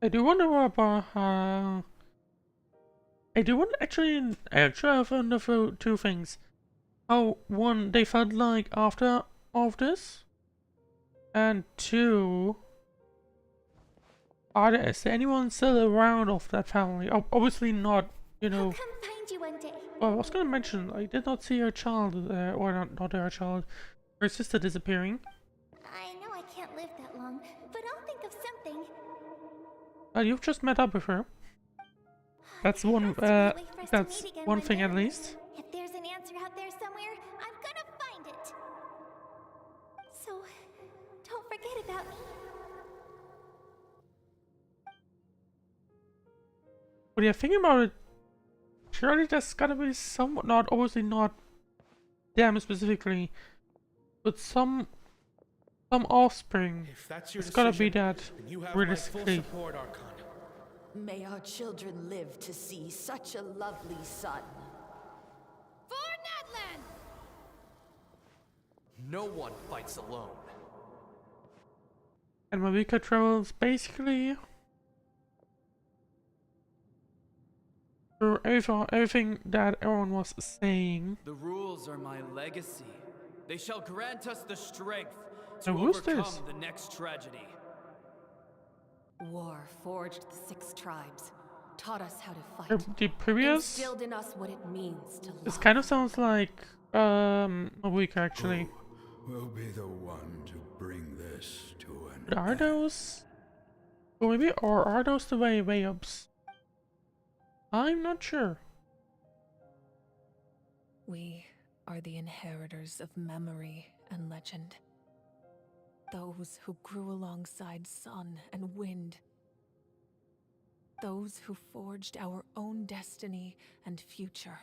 I do wonder about I do wonder actually I have wonder for two things. How one they felt like after all of this, and two, is there anyone still around of that family? Obviously not. You know. I'll come find you one day. Well, I was gonna mention I did not see her child, or not her child, her sister disappearing. I know I can't live that long, but I'll think of something. You've just met up with her. That's one. That's one thing at least. If there's an answer out there somewhere, I'm gonna find it. So, don't forget about me. But yeah, thinking about it, surely there's gotta be some, not obviously not them specifically, but some offspring. If that's your It's gotta be decision, that then you have my full realistically. support, Archon. May our children live to see such a lovely son. For Natlan! No one fights alone. And Mavika travels basically through everything that everyone was saying. The rules are my legacy. They shall grant us the strength to And who's overcome this? the next tragedy. War forged the 6 tribes, taught us how to fight, The previous. instilled in us what it means to This love. kind of sounds like Mavika actually. Will be the one to bring this to an But are those? Or maybe, or are those the way ups? I'm not sure. We are the inheritors of memory and legend. Those who grew alongside sun and wind. Those who forged our own destiny and future.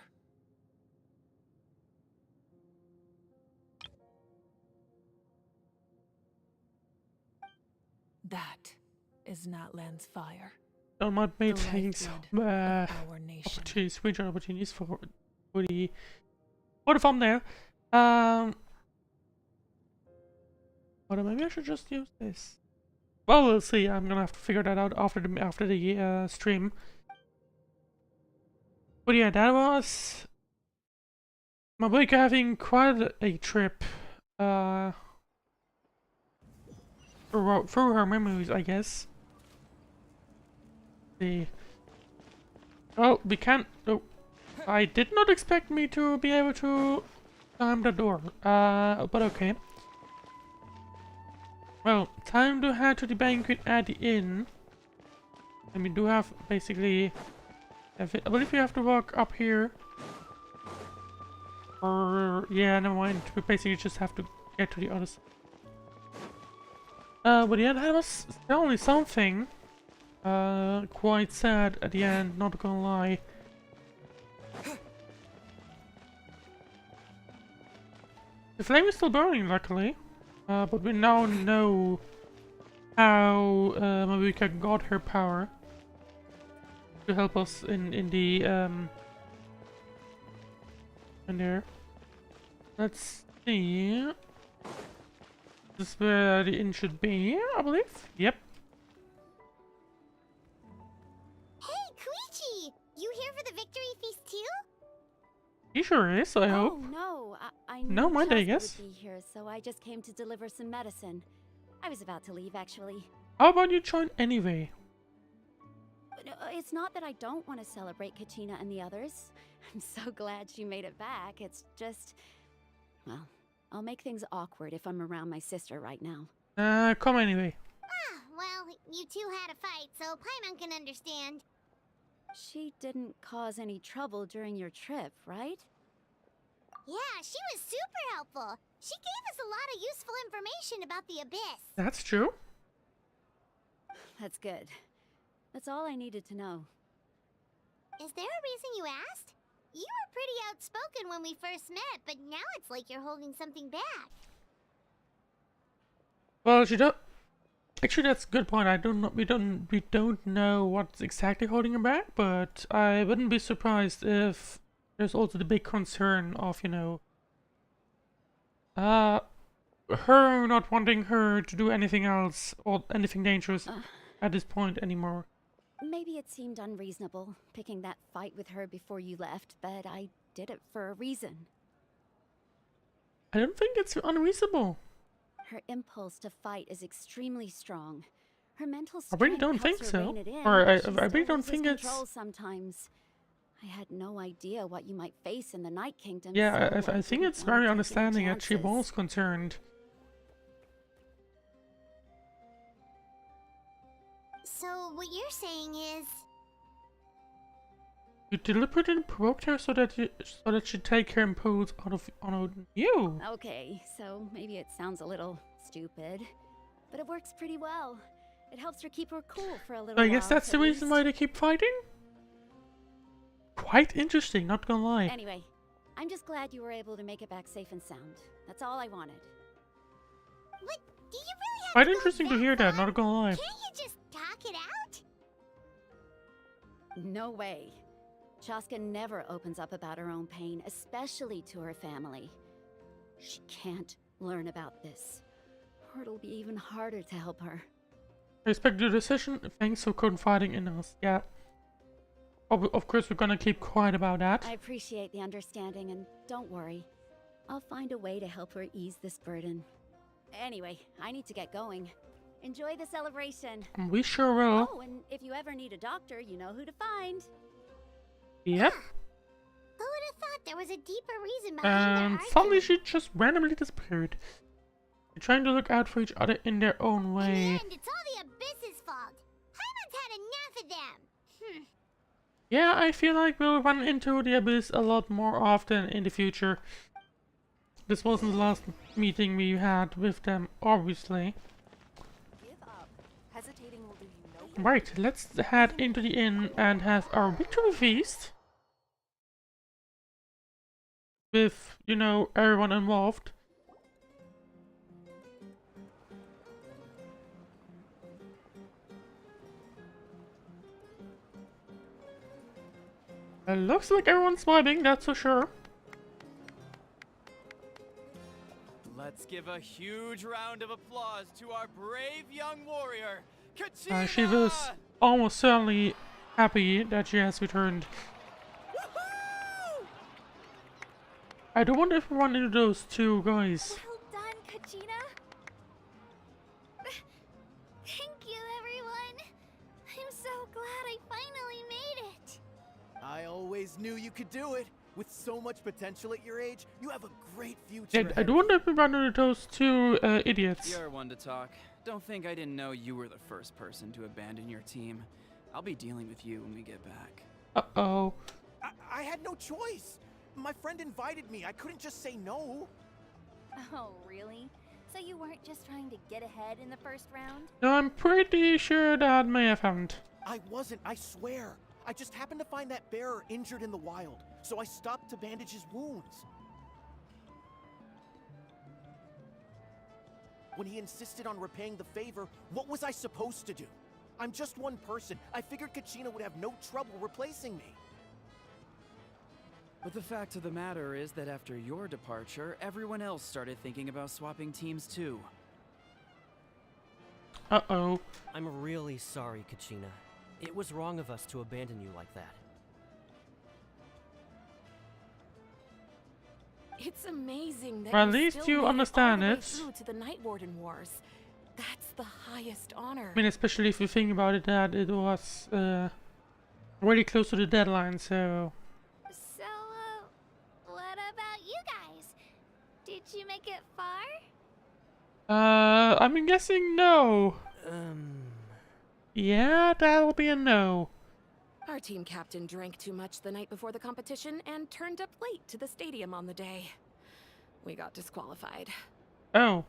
That is Natlan's fire. That might be The taking lifeblood some of our opportunities, screenshot opportunities for the thumbnail. But maybe I should just use this. Well, we'll see. I'm gonna have to figure that out after the stream. But yeah, that was Mavika having quite a trip through her memories, I guess. See. Oh, we can't. Oh, I did not expect me to be able to climb the door. But okay. Well, time to head to the banquet at the inn. And we do have basically. I believe you have to walk up here. Or yeah, never mind. We basically just have to get to the other side. But yeah, that was only something. Quite sad at the end, not gonna lie. The flame is still burning, luckily. But we now know how Mavika got her power to help us in the in there. Let's see. This is where the inn should be, I believe. Yep. Hey, Koichi! You here for the victory feast too? He sure is, I hope. Oh no, I No, knew mind I Jasper guess. would be here, so I just came to deliver some medicine. I was about to leave, actually. How about you join anyway? It's not that I don't want to celebrate Kachina and the others. I'm so glad she made it back. It's just, well, I'll make things awkward if I'm around my sister right now. Come anyway. Ah, well, you two had a fight, so Paimon can understand. She didn't cause any trouble during your trip, right? Yeah, she was super helpful. She gave us a lot of useful information about the Abyss. That's true. That's good. That's all I needed to know. Is there a reason you asked? You were pretty outspoken when we first met, but now it's like you're holding something back. Well, Actually, that's a good point. I don't know. We don't know what's exactly holding him back, but I wouldn't be surprised if there's also the big concern of, you know, her not wanting her to do anything else or anything dangerous at this point anymore. Maybe it seemed unreasonable picking that fight with her before you left, but I did it for a reason. I don't think it's unreasonable. Her impulse to fight is extremely strong. Her mental I strength really don't helps think her so. rein it in, Or but she I really still don't loses think it's. control sometimes. I had no idea what you might face in the Night Kingdom. Yeah, so I think didn't it's want to very take any understanding that she chances. was concerned. So what you're saying is... You deliberately provoked her so that she'd take her impulse out of on you. Okay, so maybe it sounds a little stupid, but it works pretty well. It helps her keep her cool for a little So I while. guess that's the at reason least. why they keep fighting? Quite interesting, not gonna lie. Anyway, I'm just glad you were able to make it back safe and sound. That's all I wanted. What? Do you really have Quite to go interesting to that hear that, far? not gonna lie. Can't you just talk it out? No way. Chaska never opens up about her own pain, especially to her family. She can't learn about this, or it'll be even harder to help her. I respect your decision. Thanks for confiding in us. Yeah. Of course, we're gonna keep quiet about that. I appreciate the understanding, and don't worry. I'll find a way to help her ease this burden. Anyway, I need to get going. Enjoy the celebration. We sure will. Oh, and if you ever need a doctor, you know who to find. Yep. Who would have thought there was a deeper reason behind And their suddenly argument? she just randomly disappeared. They're trying to look out for each other in their own In way. the end, it's all the Abyss's fault. Paimon's had enough of them. Yeah, I feel like we'll run into the Abyss a lot more often in the future. This wasn't the last meeting we had with them, obviously. Give up. Hesitating will do you no good. Right, let's head into the inn and have our victory feast. With, you know, everyone involved. It looks like everyone's vibing, that's for sure. Let's give a huge round of applause to our brave young warrior, Kachina! She was almost certainly happy that she has returned. I do wonder if we run into those two guys. Well done, Kachina. Thank you, everyone. I'm so glad I finally made it. I always knew you could do it. With so much potential at your age, you have a great future. Yeah, I ahead do of wonder if we run into those two idiots. You're one to talk. Don't think I didn't know you were the first person to abandon your team. I'll be dealing with you when we get back. Uh-oh. I had no choice. My friend invited me. I couldn't just say no. Oh, really? So you weren't just trying to get ahead in the first round? No, I'm pretty sure that may have happened. I wasn't, I swear. I just happened to find that bearer injured in the wild, so I stopped to bandage his wounds. When he insisted on repaying the favor, what was I supposed to do? I'm just one person. I figured Kachina would have no trouble replacing me. But the fact of the matter is that after your departure, everyone else started thinking about swapping teams too. Uh-oh. I'm really sorry, Kachina. It was wrong of us to abandon you like that. It's amazing that Well, at you least still you made understand all the way it. through to the Night Warden Wars. That's the highest honor. I mean, especially if you think about it, that it was really close to the deadline, so... So, what about you guys? Did you make it far? I'm guessing no. Yeah, that'll be a no. Our team captain drank too much the night before the competition and turned up late to the stadium on the day. We got disqualified. Oh.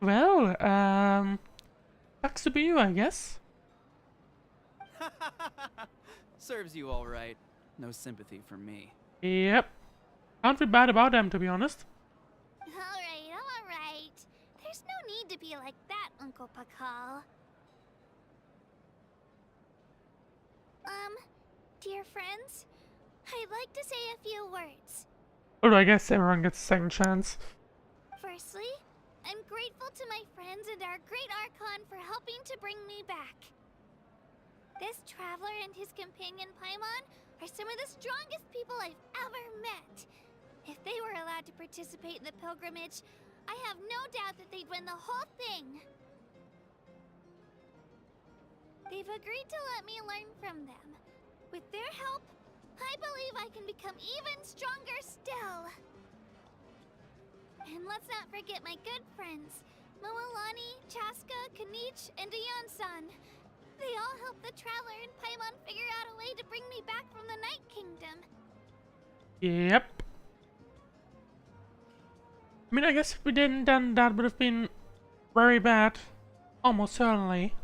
Well, sucks to be you, I guess. Serves you all right. No sympathy for me. Yep. Can't be bad about them, to be honest. Alright. There's no need to be like that, Uncle Pakal. Dear friends, I'd like to say a few words. Oh, I guess everyone gets a second chance. Firstly, I'm grateful to my friends and our great Archon for helping to bring me back. This traveler and his companion Paimon are some of the strongest people I've ever met. If they were allowed to participate in the pilgrimage, I have no doubt that they'd win the whole thing. They've agreed to let me learn from them. With their help, I believe I can become even stronger still. And let's not forget my good friends, Moalani, Chaska, Kanich, and Ayan-san. They all helped the Traveler and Paimon figure out a way to bring me back from the Night Kingdom. Yep. I mean, I guess if we didn't done that would have been very bad. Almost certainly.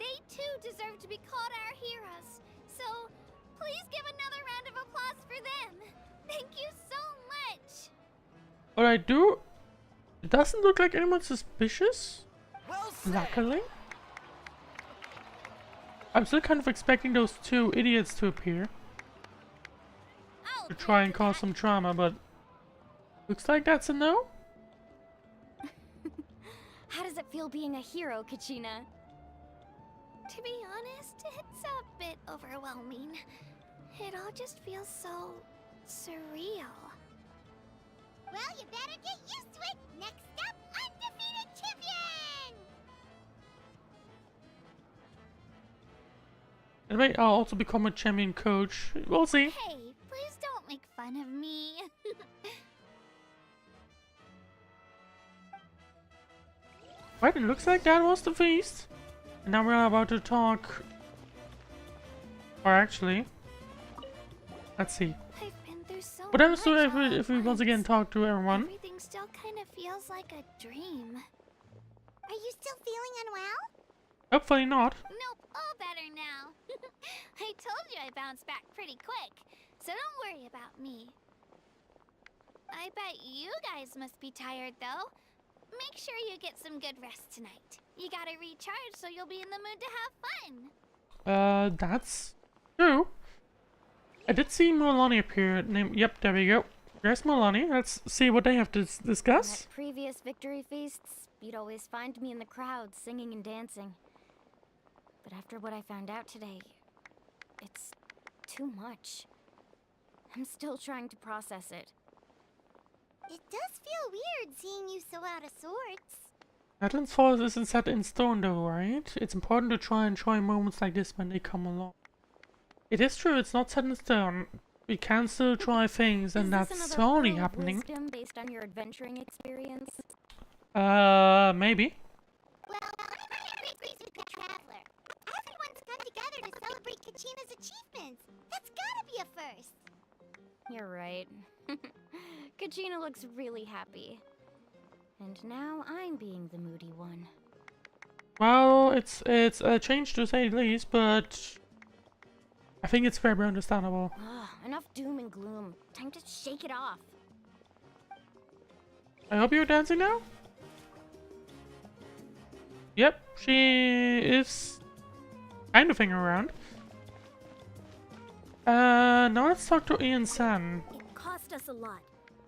They too deserve to be called our heroes. So, please give another round of applause for them. Thank you so much. What I do, it doesn't look like anyone suspicious. Luckily. I'm still kind of expecting those two idiots to appear. To try and cause some drama, but looks like that's a no. How does it feel being a hero, Kachina? To be honest, it's a bit overwhelming. It all just feels so surreal. Well, you better get used to it. Next up, undefeated champion! Anyway, I'll also become a champion coach. We'll see. Hey, please don't make fun of me. Right, it looks like that was the feast. And now we're about to talk. Or actually, let's see. I've been through so But I'm much still all if we at once again once. talk to everyone. Everything still kind of feels like a dream. Are you still feeling unwell? Hopefully not. Nope, all better now. I told you I bounced back pretty quick, so don't worry about me. I bet you guys must be tired though. Make sure you get some good rest tonight. You gotta recharge so you'll be in the mood to have fun. That's true. I did see Moalani appear. Yep, there we go. There's Moalani. Let's see what they have to discuss. At previous victory feasts, you'd always find me in the crowd singing and dancing. But after what I found out today, it's too much. I'm still trying to process it. It does feel weird seeing you so out of sorts. Natlan's fall isn't set in stone though, right? It's important to try and enjoy moments like this when they come along. It is true, it's not set in stone. We can still try things, and that's slowly happening. Wisdom based on your adventuring experience? Maybe. Well, everybody agrees with the Traveler. Everyone's come together to celebrate Kachina's achievements. That's gotta be a first. You're right. Kachina looks really happy. And now I'm being the moody one. Well, it's a change to say the least, but I think it's very understandable. Enough doom and gloom. Time to shake it off. I hope you're dancing now? Yep, she is kind of hanging around. Now let's talk to Ian-san. It cost us a lot,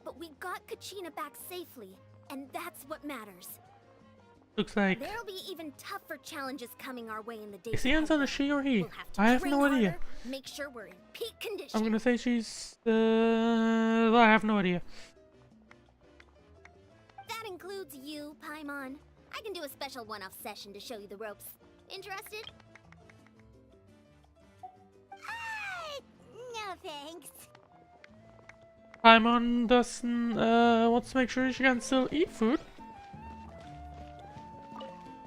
but we got Kachina back safely, and that's what matters. Looks like... There'll be even tougher challenges coming our way in the days Is Ian-san a she or he? We'll have to I have train no idea. harder, make sure we're in peak condition. I'm gonna say she's... well, I have no idea. That includes you, Paimon. I can do a special one-off session to show you the ropes. Interested? No thanks. Paimon doesn't wants to make sure she can still eat food.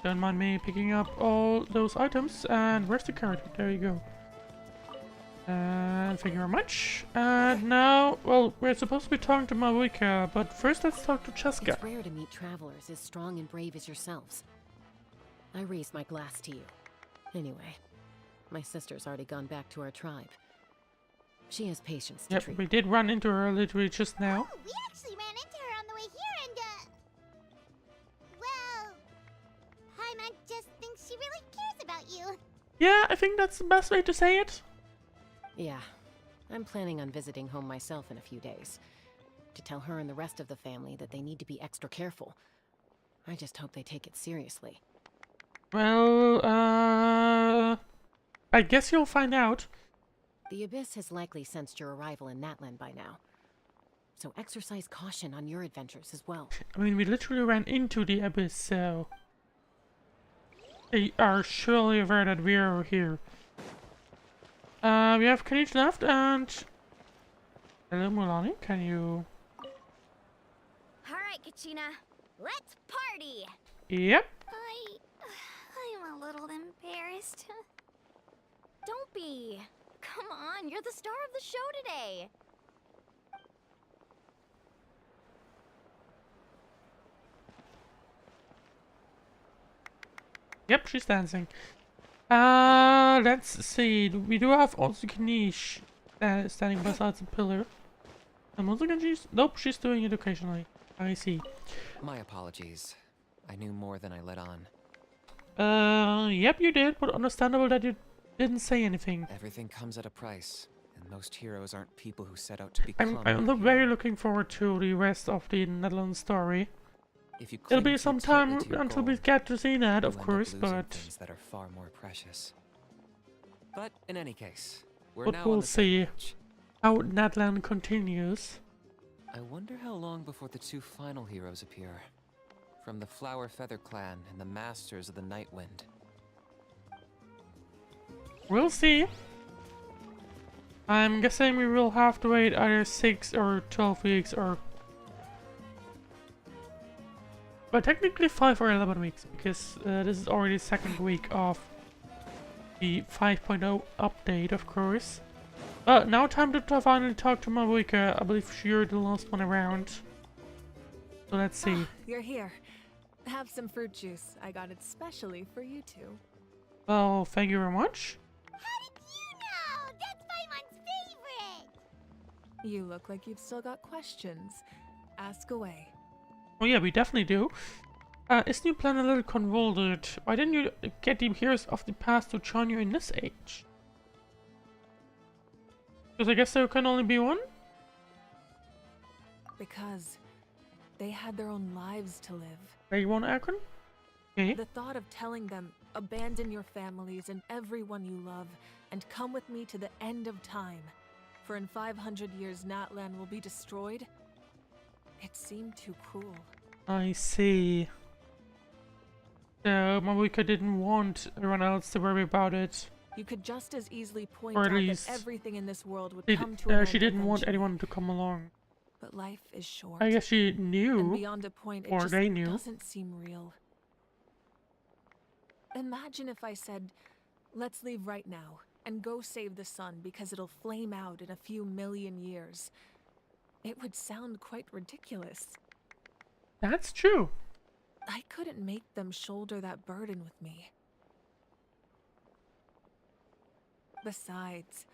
Don't mind me picking up all those items. And where's the carrot? There you go. And thank you very much. And now, well, we're supposed to be talking to Maruika, but first let's talk to Chaska. It's rare to meet travelers as strong and brave as yourselves. I raise my glass to you. Anyway, my sister's already gone back to our tribe. She has patience to Yep, treat. we did run into her literally just now. Oh, we actually ran into her on the way here and, Yeah, I think that's the best way to say it. Yeah, I'm planning on visiting home myself in a few days. To tell her and the rest of the family that they need to be extra careful. I just hope they take it seriously. Well, I guess you'll find out. The Abyss has likely sensed your arrival in Natlan by now. So exercise caution on your adventures as well. I mean, we literally ran into the Abyss, so... They are surely aware that we are here. We have Kanish left, and... Hello, Mulani, can you... Alright, Kachina. Let's party! Yep. I'm a little embarrassed. Don't be. Come on, you're the star of the show today. Yep, she's dancing. Let's see. We do have also Kanish standing beside the pillar. And once again, nope, she's doing it occasionally. I see. My apologies. I knew more than I let on. Yep, you did, but understandable that you didn't say anything. Everything comes at a price, and most heroes aren't people who set out to become. I'm very looking forward to the rest of the Natlan story. If you It'll be some time until we get to see that, of course, but... things that are far more precious. But in any case, we're but now we'll on the see same page. how Natlan continues. I wonder how long before the two final heroes appear. From the Flower Feather Clan and the Masters of the Night Wind. We'll see. I'm guessing we will have to wait either 6 or 12 weeks or... But technically 5 or 11 weeks, because this is already the second week of the 5.0 update, of course. But now time to finally talk to Mabuika. I believe you're the last one around. So let's see. You're here. Have some fruit juice. I got it specially for you two. Well, thank you very much. How did you know? That's Paimon's favorite! You look like you've still got questions. Ask away. Oh yeah, we definitely do. Is new plan a little convoluted? Why didn't you get the heroes of the past to join you in this age? Because I guess there can only be one? Because they had their own lives to live. They won Akron? Okay. The thought of telling them, abandon your families and everyone you love, and come with me to the end of time. For in 500 years Natlan will be destroyed. It seemed too cruel. I see. So Mabuika didn't want everyone else to worry about it. You could just as easily point Or out at least that everything in this world would come to an end she didn't want eventually. anyone to come along. But life is short. I guess she knew, and beyond a point, it or just they knew. doesn't seem real. Imagine if I said, let's leave right now and go save the sun because it'll flame out in a few million years. It would sound quite ridiculous. That's true. I couldn't make them shoulder that burden with me. Besides,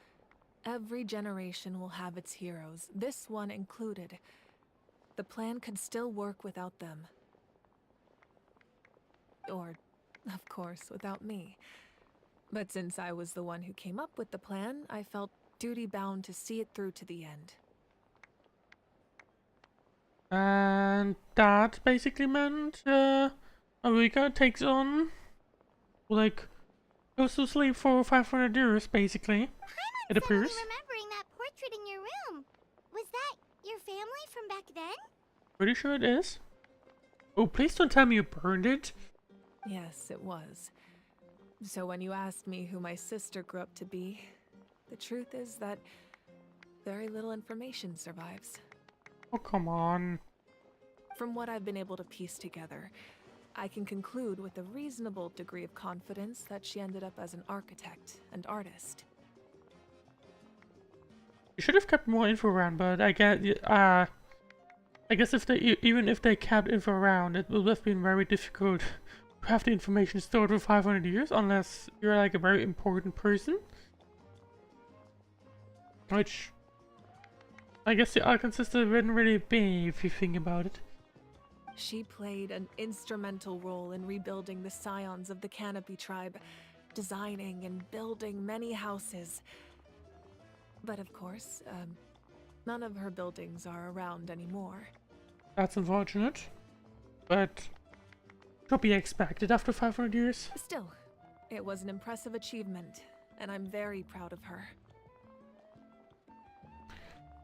every generation will have its heroes, this one included. The plan could still work without them. Or, of course, without me. But since I was the one who came up with the plan, I felt duty-bound to see it through to the end. And that basically meant Marika takes on, like, goes to sleep for 500 years, basically. It appears. Remembering that portrait in your room. Was that your family from back then? Pretty sure it is. Oh, please don't tell me you burned it. Yes, it was. So when you asked me who my sister grew up to be, the truth is that very little information survives. Oh, come on. From what I've been able to piece together, I can conclude with a reasonable degree of confidence that she ended up as an architect and artist. You should have kept more info around, but I guess if they even if they kept info around, it would have been very difficult to have the information stored for 500 years, unless you're like a very important person. Which I guess the Archon sister wouldn't really be if you think about it. She played an instrumental role in rebuilding the scions of the Canopy tribe, designing and building many houses. But of course, none of her buildings are around anymore. That's unfortunate, but should be expected after 500 years. Still, it was an impressive achievement, and I'm very proud of her.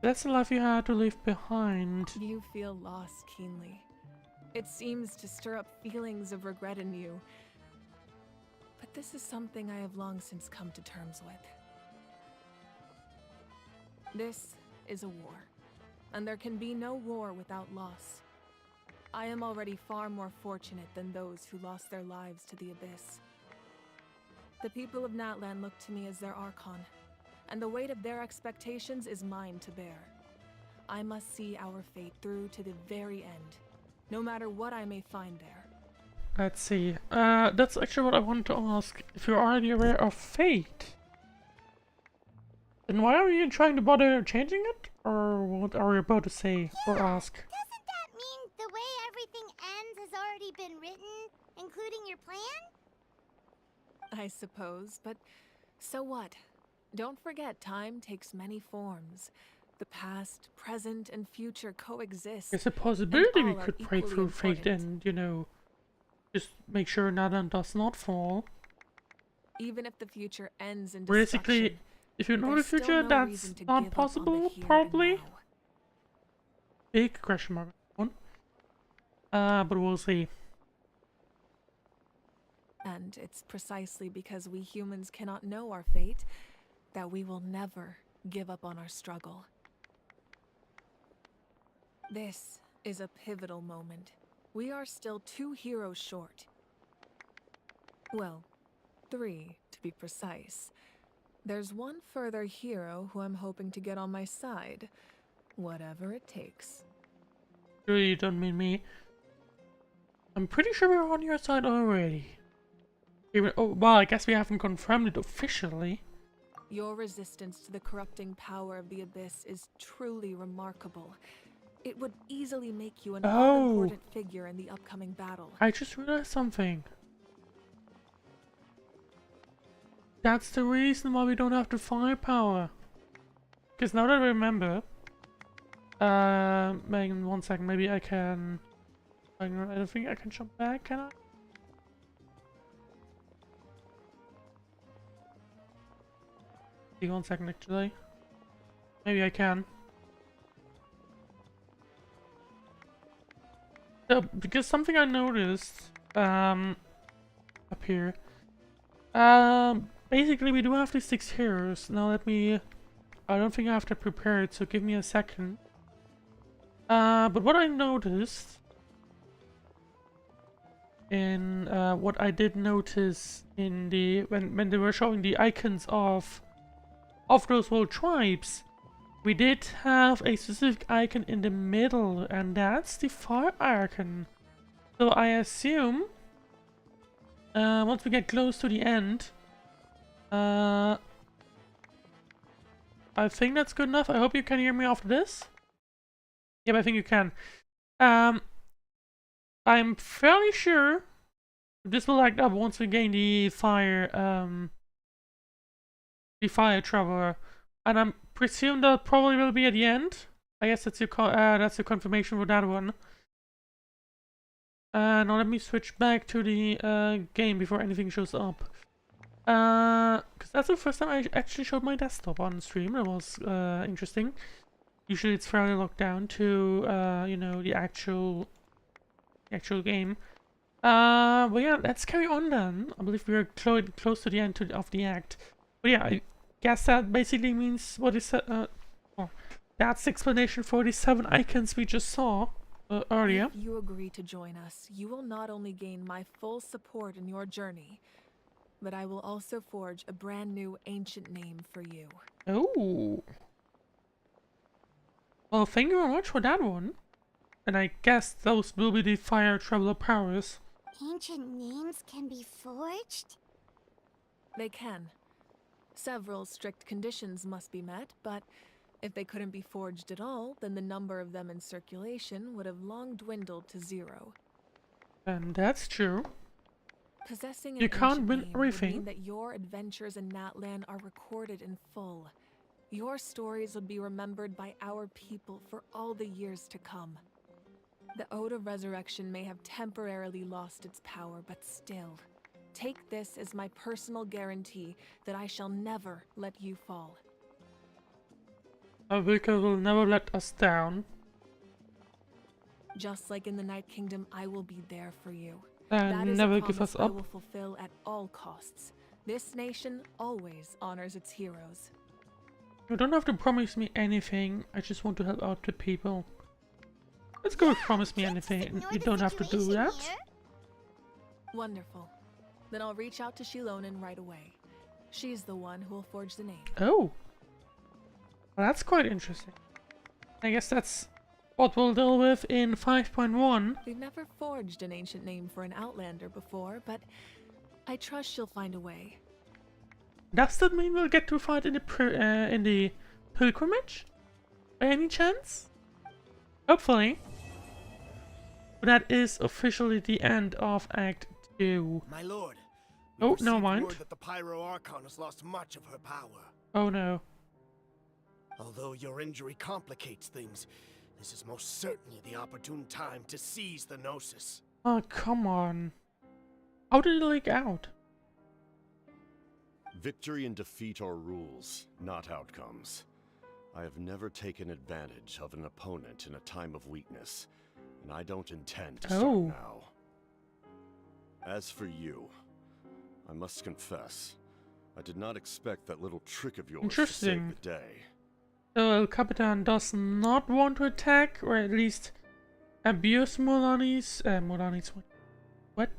That's the life you had to leave behind. You feel loss keenly. It seems to stir up feelings of regret in you. But this is something I have long since come to terms with. This is a war, and there can be no war without loss. I am already far more fortunate than those who lost their lives to the Abyss. The people of Natlan look to me as their Archon, and the weight of their expectations is mine to bear. I must see our fate through to the very end, no matter what I may find there. Let's see. That's actually what I wanted to ask. If you're already aware of fate, then why are you trying to bother changing it? Or what are you about to say or ask? Doesn't that mean the way everything ends has already been written, including your plan? I suppose, but so what? Don't forget, time takes many forms. The past, present, and future coexist. There's a possibility we all are could break equally through fate important. and, you know, just make sure Natlan does not fall. Even if the future ends in Realistically, destruction, if you know the there's still future, no that's reason to not give up on the possible, here and probably. now. Big question mark on that one. But we'll see. And it's precisely because we humans cannot know our fate that we will never give up on our struggle. This is a pivotal moment. We are still 2 heroes short. Well, 3 to be precise. There's one further hero who I'm hoping to get on my side, whatever it takes. Surely you don't mean me. I'm pretty sure we're on your side already. Even, oh, well, I guess we haven't confirmed it officially. Your resistance to the corrupting power of the Abyss is truly remarkable. It would easily make you an all-important figure in the upcoming battle. I just realized something. That's the reason why we don't have the firepower. Because now that I remember, Megan, 1 second, maybe I can. I don't think I can jump back, can I? Give 1 second, actually. Maybe I can. Because something I noticed, up here. Basically we do have these 6 heroes. Now let me, I don't think I have to prepare it, so give me a second. But what I noticed, in, what I did notice in the, when they were showing the icons of those world tribes, we did have a specific icon in the middle, and that's the fire icon. So I assume, once we get close to the end, I think that's good enough. I hope you can hear me after this. Yep, I think you can. I'm fairly sure this will light up once we gain the fire traveler, and I'm presume that probably will be at the end. I guess that's your confirmation for that one. Now let me switch back to the game before anything shows up. Because that's the first time I actually showed my desktop on stream. That was interesting. Usually it's fairly locked down to you know, the actual game. But yeah, let's carry on then. I believe we're close to the end of the act. But yeah, I guess that basically means what is that's the explanation for the 7 icons we just saw earlier. If you agree to join us, you will not only gain my full support in your journey, but I will also forge a brand new ancient name for you. Oh. Well, thank you very much for that one. And I guess those will be the fire traveler powers. Ancient names can be forged? They can. Several strict conditions must be met, but if they couldn't be forged at all, then the number of them in circulation would have long dwindled to 0. And that's true. Possessing an You can't ancient win name would everything. mean that your adventures in Natlan are recorded in full. Your stories would be remembered by our people for all the years to come. The Ode of Resurrection may have temporarily lost its power, but still, take this as my personal guarantee that I shall never let you fall. Avika will never let us down. Just like in the Night Kingdom, I will be there for you. And That is never a give promise us I up. will fulfill at all costs. This nation always honors its heroes. You don't have to promise me anything. I just want to help out the people. Let's go with promise me anything. You don't have to do that. Wonderful. Then I'll reach out to Shilonen right away. She's the one who will forge the name. Oh. Well, that's quite interesting. I guess that's what we'll deal with in 5.1. We've never forged an ancient name for an Outlander before, but I trust she'll find a way. Does that mean we'll get to fight in the pilgrimage? By any chance? Hopefully. But that is officially the end of Act 2. My lord. Oh, never mind. Word that the Pyro Archon has lost much of her power. Oh no. Although your injury complicates things, this is most certainly the opportune time to seize the Gnosis. Oh, come on. How did it leak out? Victory and defeat are rules, not outcomes. I have never taken advantage of an opponent in a time of weakness, and I don't intend to start now. As for you, I must confess, I did not expect that little trick of yours to save the day. So El Capitan does not want to attack, or at least abuse Mulani's what?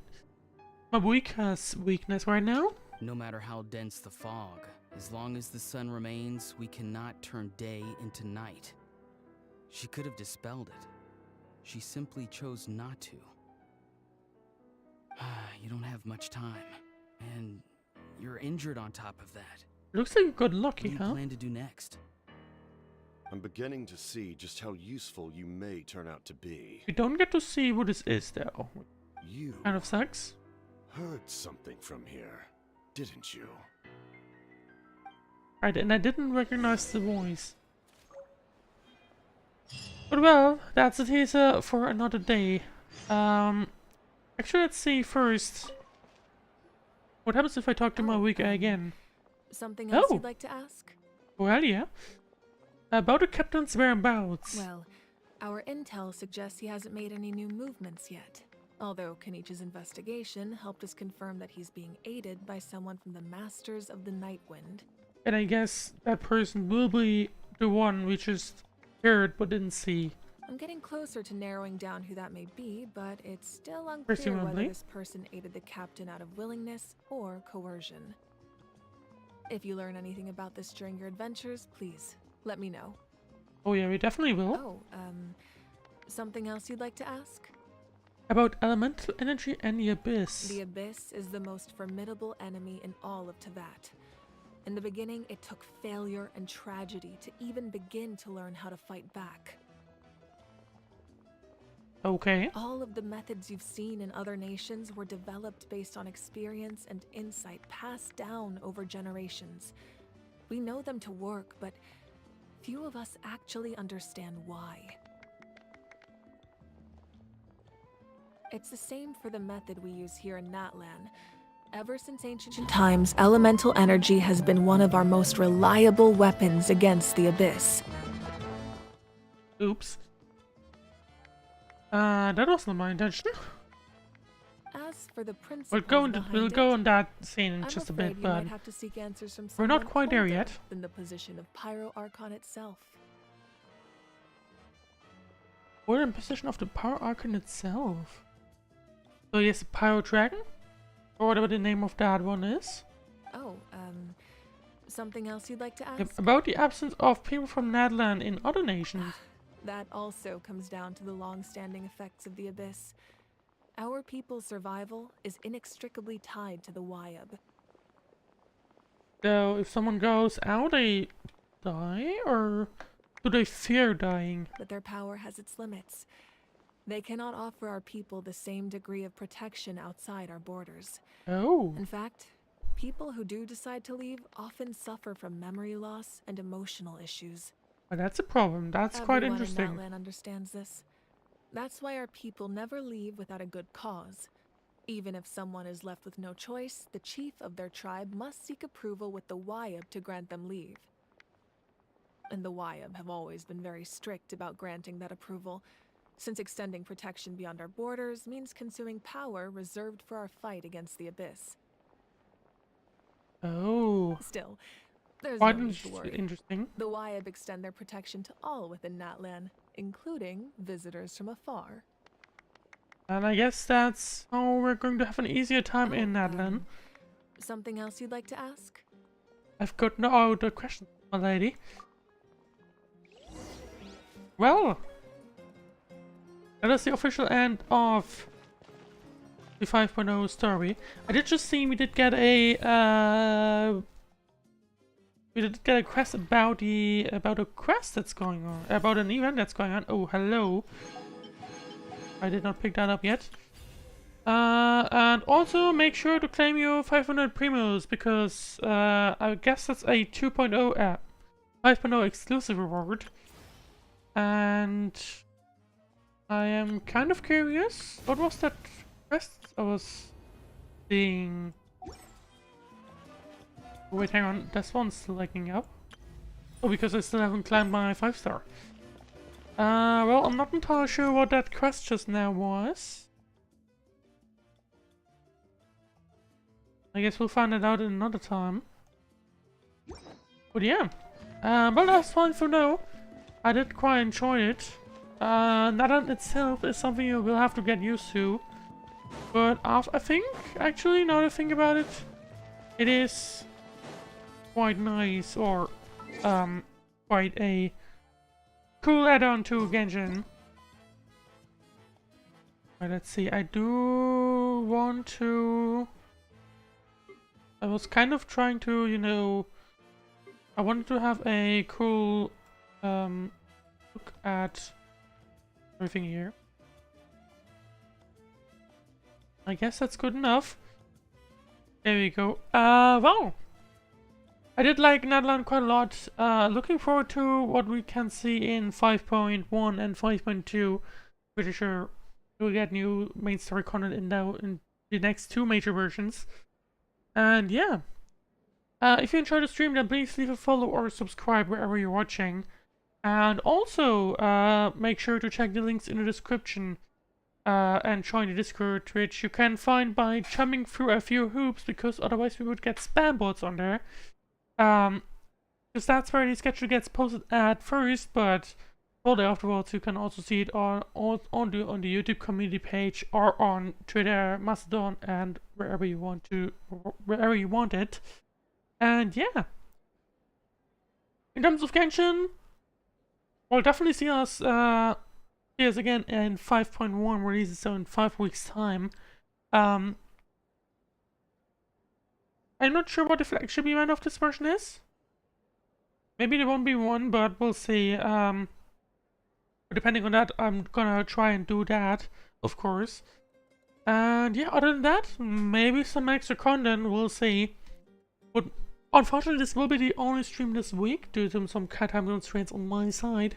Mabuika's weakness right now? No matter how dense the fog, as long as the sun remains, we cannot turn day into night. She could have dispelled it. She simply chose not to. You don't have much time, and you're injured on top of that. Looks like you got lucky, what do you plan to do next? I'm beginning to see just how useful you may turn out to be. We don't get to see what this is, though. You kind of sucks. Heard something from here, didn't you? Right, and I didn't recognize the voice. But well, that's a teaser for another day. Actually, let's see first. What happens if I talk to Mabuika again? Something else you'd like to ask? Well, yeah. About the captain's whereabouts. Well, our intel suggests he hasn't made any new movements yet. Although Kenichi's investigation helped us confirm that he's being aided by someone from the Masters of the Nightwind. And I guess that person will be the one we just heard but didn't see. I'm getting closer to narrowing down who that may be, but it's still unclear Presumably. whether this person aided the captain out of willingness or coercion. If you learn anything about this during your adventures, please let me know. Oh yeah, we definitely will. Oh, something else you'd like to ask? About elemental energy and the Abyss. The Abyss is the most formidable enemy in all of Teyvat. In the beginning, it took failure and tragedy to even begin to learn how to fight back. Okay. All of the methods you've seen in other nations were developed based on experience and insight passed down over generations. We know them to work, but few of us actually understand why. It's the same for the method we use here in Natlan. Ever since ancient times, elemental energy has been one of our most reliable weapons against the Abyss. Oops. That wasn't my intention. As for the principles We'll go on that scene in I'm just a afraid bit, you but might have to seek answers from we're not someone quite there older yet. Than the position of Pyro Archon itself. We're in possession of the Power Archon itself. So yes, Pyro Dragon? Or whatever the name of that one is. Oh, something else you'd like to ask? Yep, about the absence of people from Natlan in other nations. That also comes down to the long-standing effects of the Abyss. Our people's survival is inextricably tied to the Wyab. So if someone goes out, they die? Or do they fear dying? But their power has its limits. They cannot offer our people the same degree of protection outside our borders. Oh. In fact, people who do decide to leave often suffer from memory loss and emotional issues. Well, that's a problem. That's quite Everyone interesting. in Natlan understands this. That's why our people never leave without a good cause. Even if someone is left with no choice, the chief of their tribe must seek approval with the Wyab to grant them leave. And the Wyab have always been very strict about granting that approval, since extending protection beyond our borders means consuming power reserved for our fight against the Abyss. Oh. Still, there's Quite no need to worry. interesting. The Wyab extend their protection to all within Natlan, including visitors from afar. And I guess that's how we're going to have an easier time in Natlan. Something else you'd like to ask? I've got no other questions, my lady. Well, that is the official end of the 5.0 story. I did just see we did get a quest about a quest that's going on, about an event that's going on. Oh, hello. I did not pick that up yet. And also make sure to claim your 500 primos, because I guess that's a 2.0 5.0 exclusive reward. And I am kind of curious. What was that quest I was seeing? Wait, hang on. This one's still lagging up. Oh, because I still haven't climbed my 5-star. Well, I'm not entirely sure what that quest just now was. I guess we'll find it out in another time. But yeah. Well, that's fine for now. I did quite enjoy it. Natlan itself is something you will have to get used to. But I think, actually, now that I think about it, it is quite nice, or quite a cool add-on to Genshin. Right, let's see. I do want to... I was kind of trying to, you know... I wanted to have a cool look at everything here. I guess that's good enough. There we go. Wow! I did like Natlan quite a lot. Looking forward to what we can see in 5.1 and 5.2. Pretty sure we'll get new main story content in the next two major versions. And yeah. If you enjoyed the stream, then please leave a follow or subscribe wherever you're watching. And also, make sure to check the links in the description and join the Discord, which you can find by jumping through a few hoops, because otherwise we would get spam bots on there. Because that's where the schedule gets posted at first, but shortly afterwards you can also see it on the YouTube community page or on Twitter, Mastodon, and wherever you want it. And yeah, in terms of Genshin, we'll definitely see us again in 5.1 releases, so in 5 weeks time. I'm not sure what the flagship event of this version is. Maybe there won't be one, but we'll see. Depending on that, I'm gonna try and do that, of course. And yeah, other than that, maybe some extra content, we'll see. But unfortunately, this will be the only stream this week due to some time constraints on my side.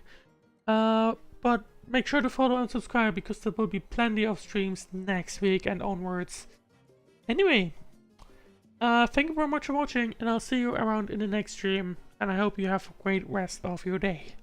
But make sure to follow and subscribe, because there will be plenty of streams next week and onwards. Anyway, thank you very much for watching, and I'll see you around in the next stream, and I hope you have a great rest of your day.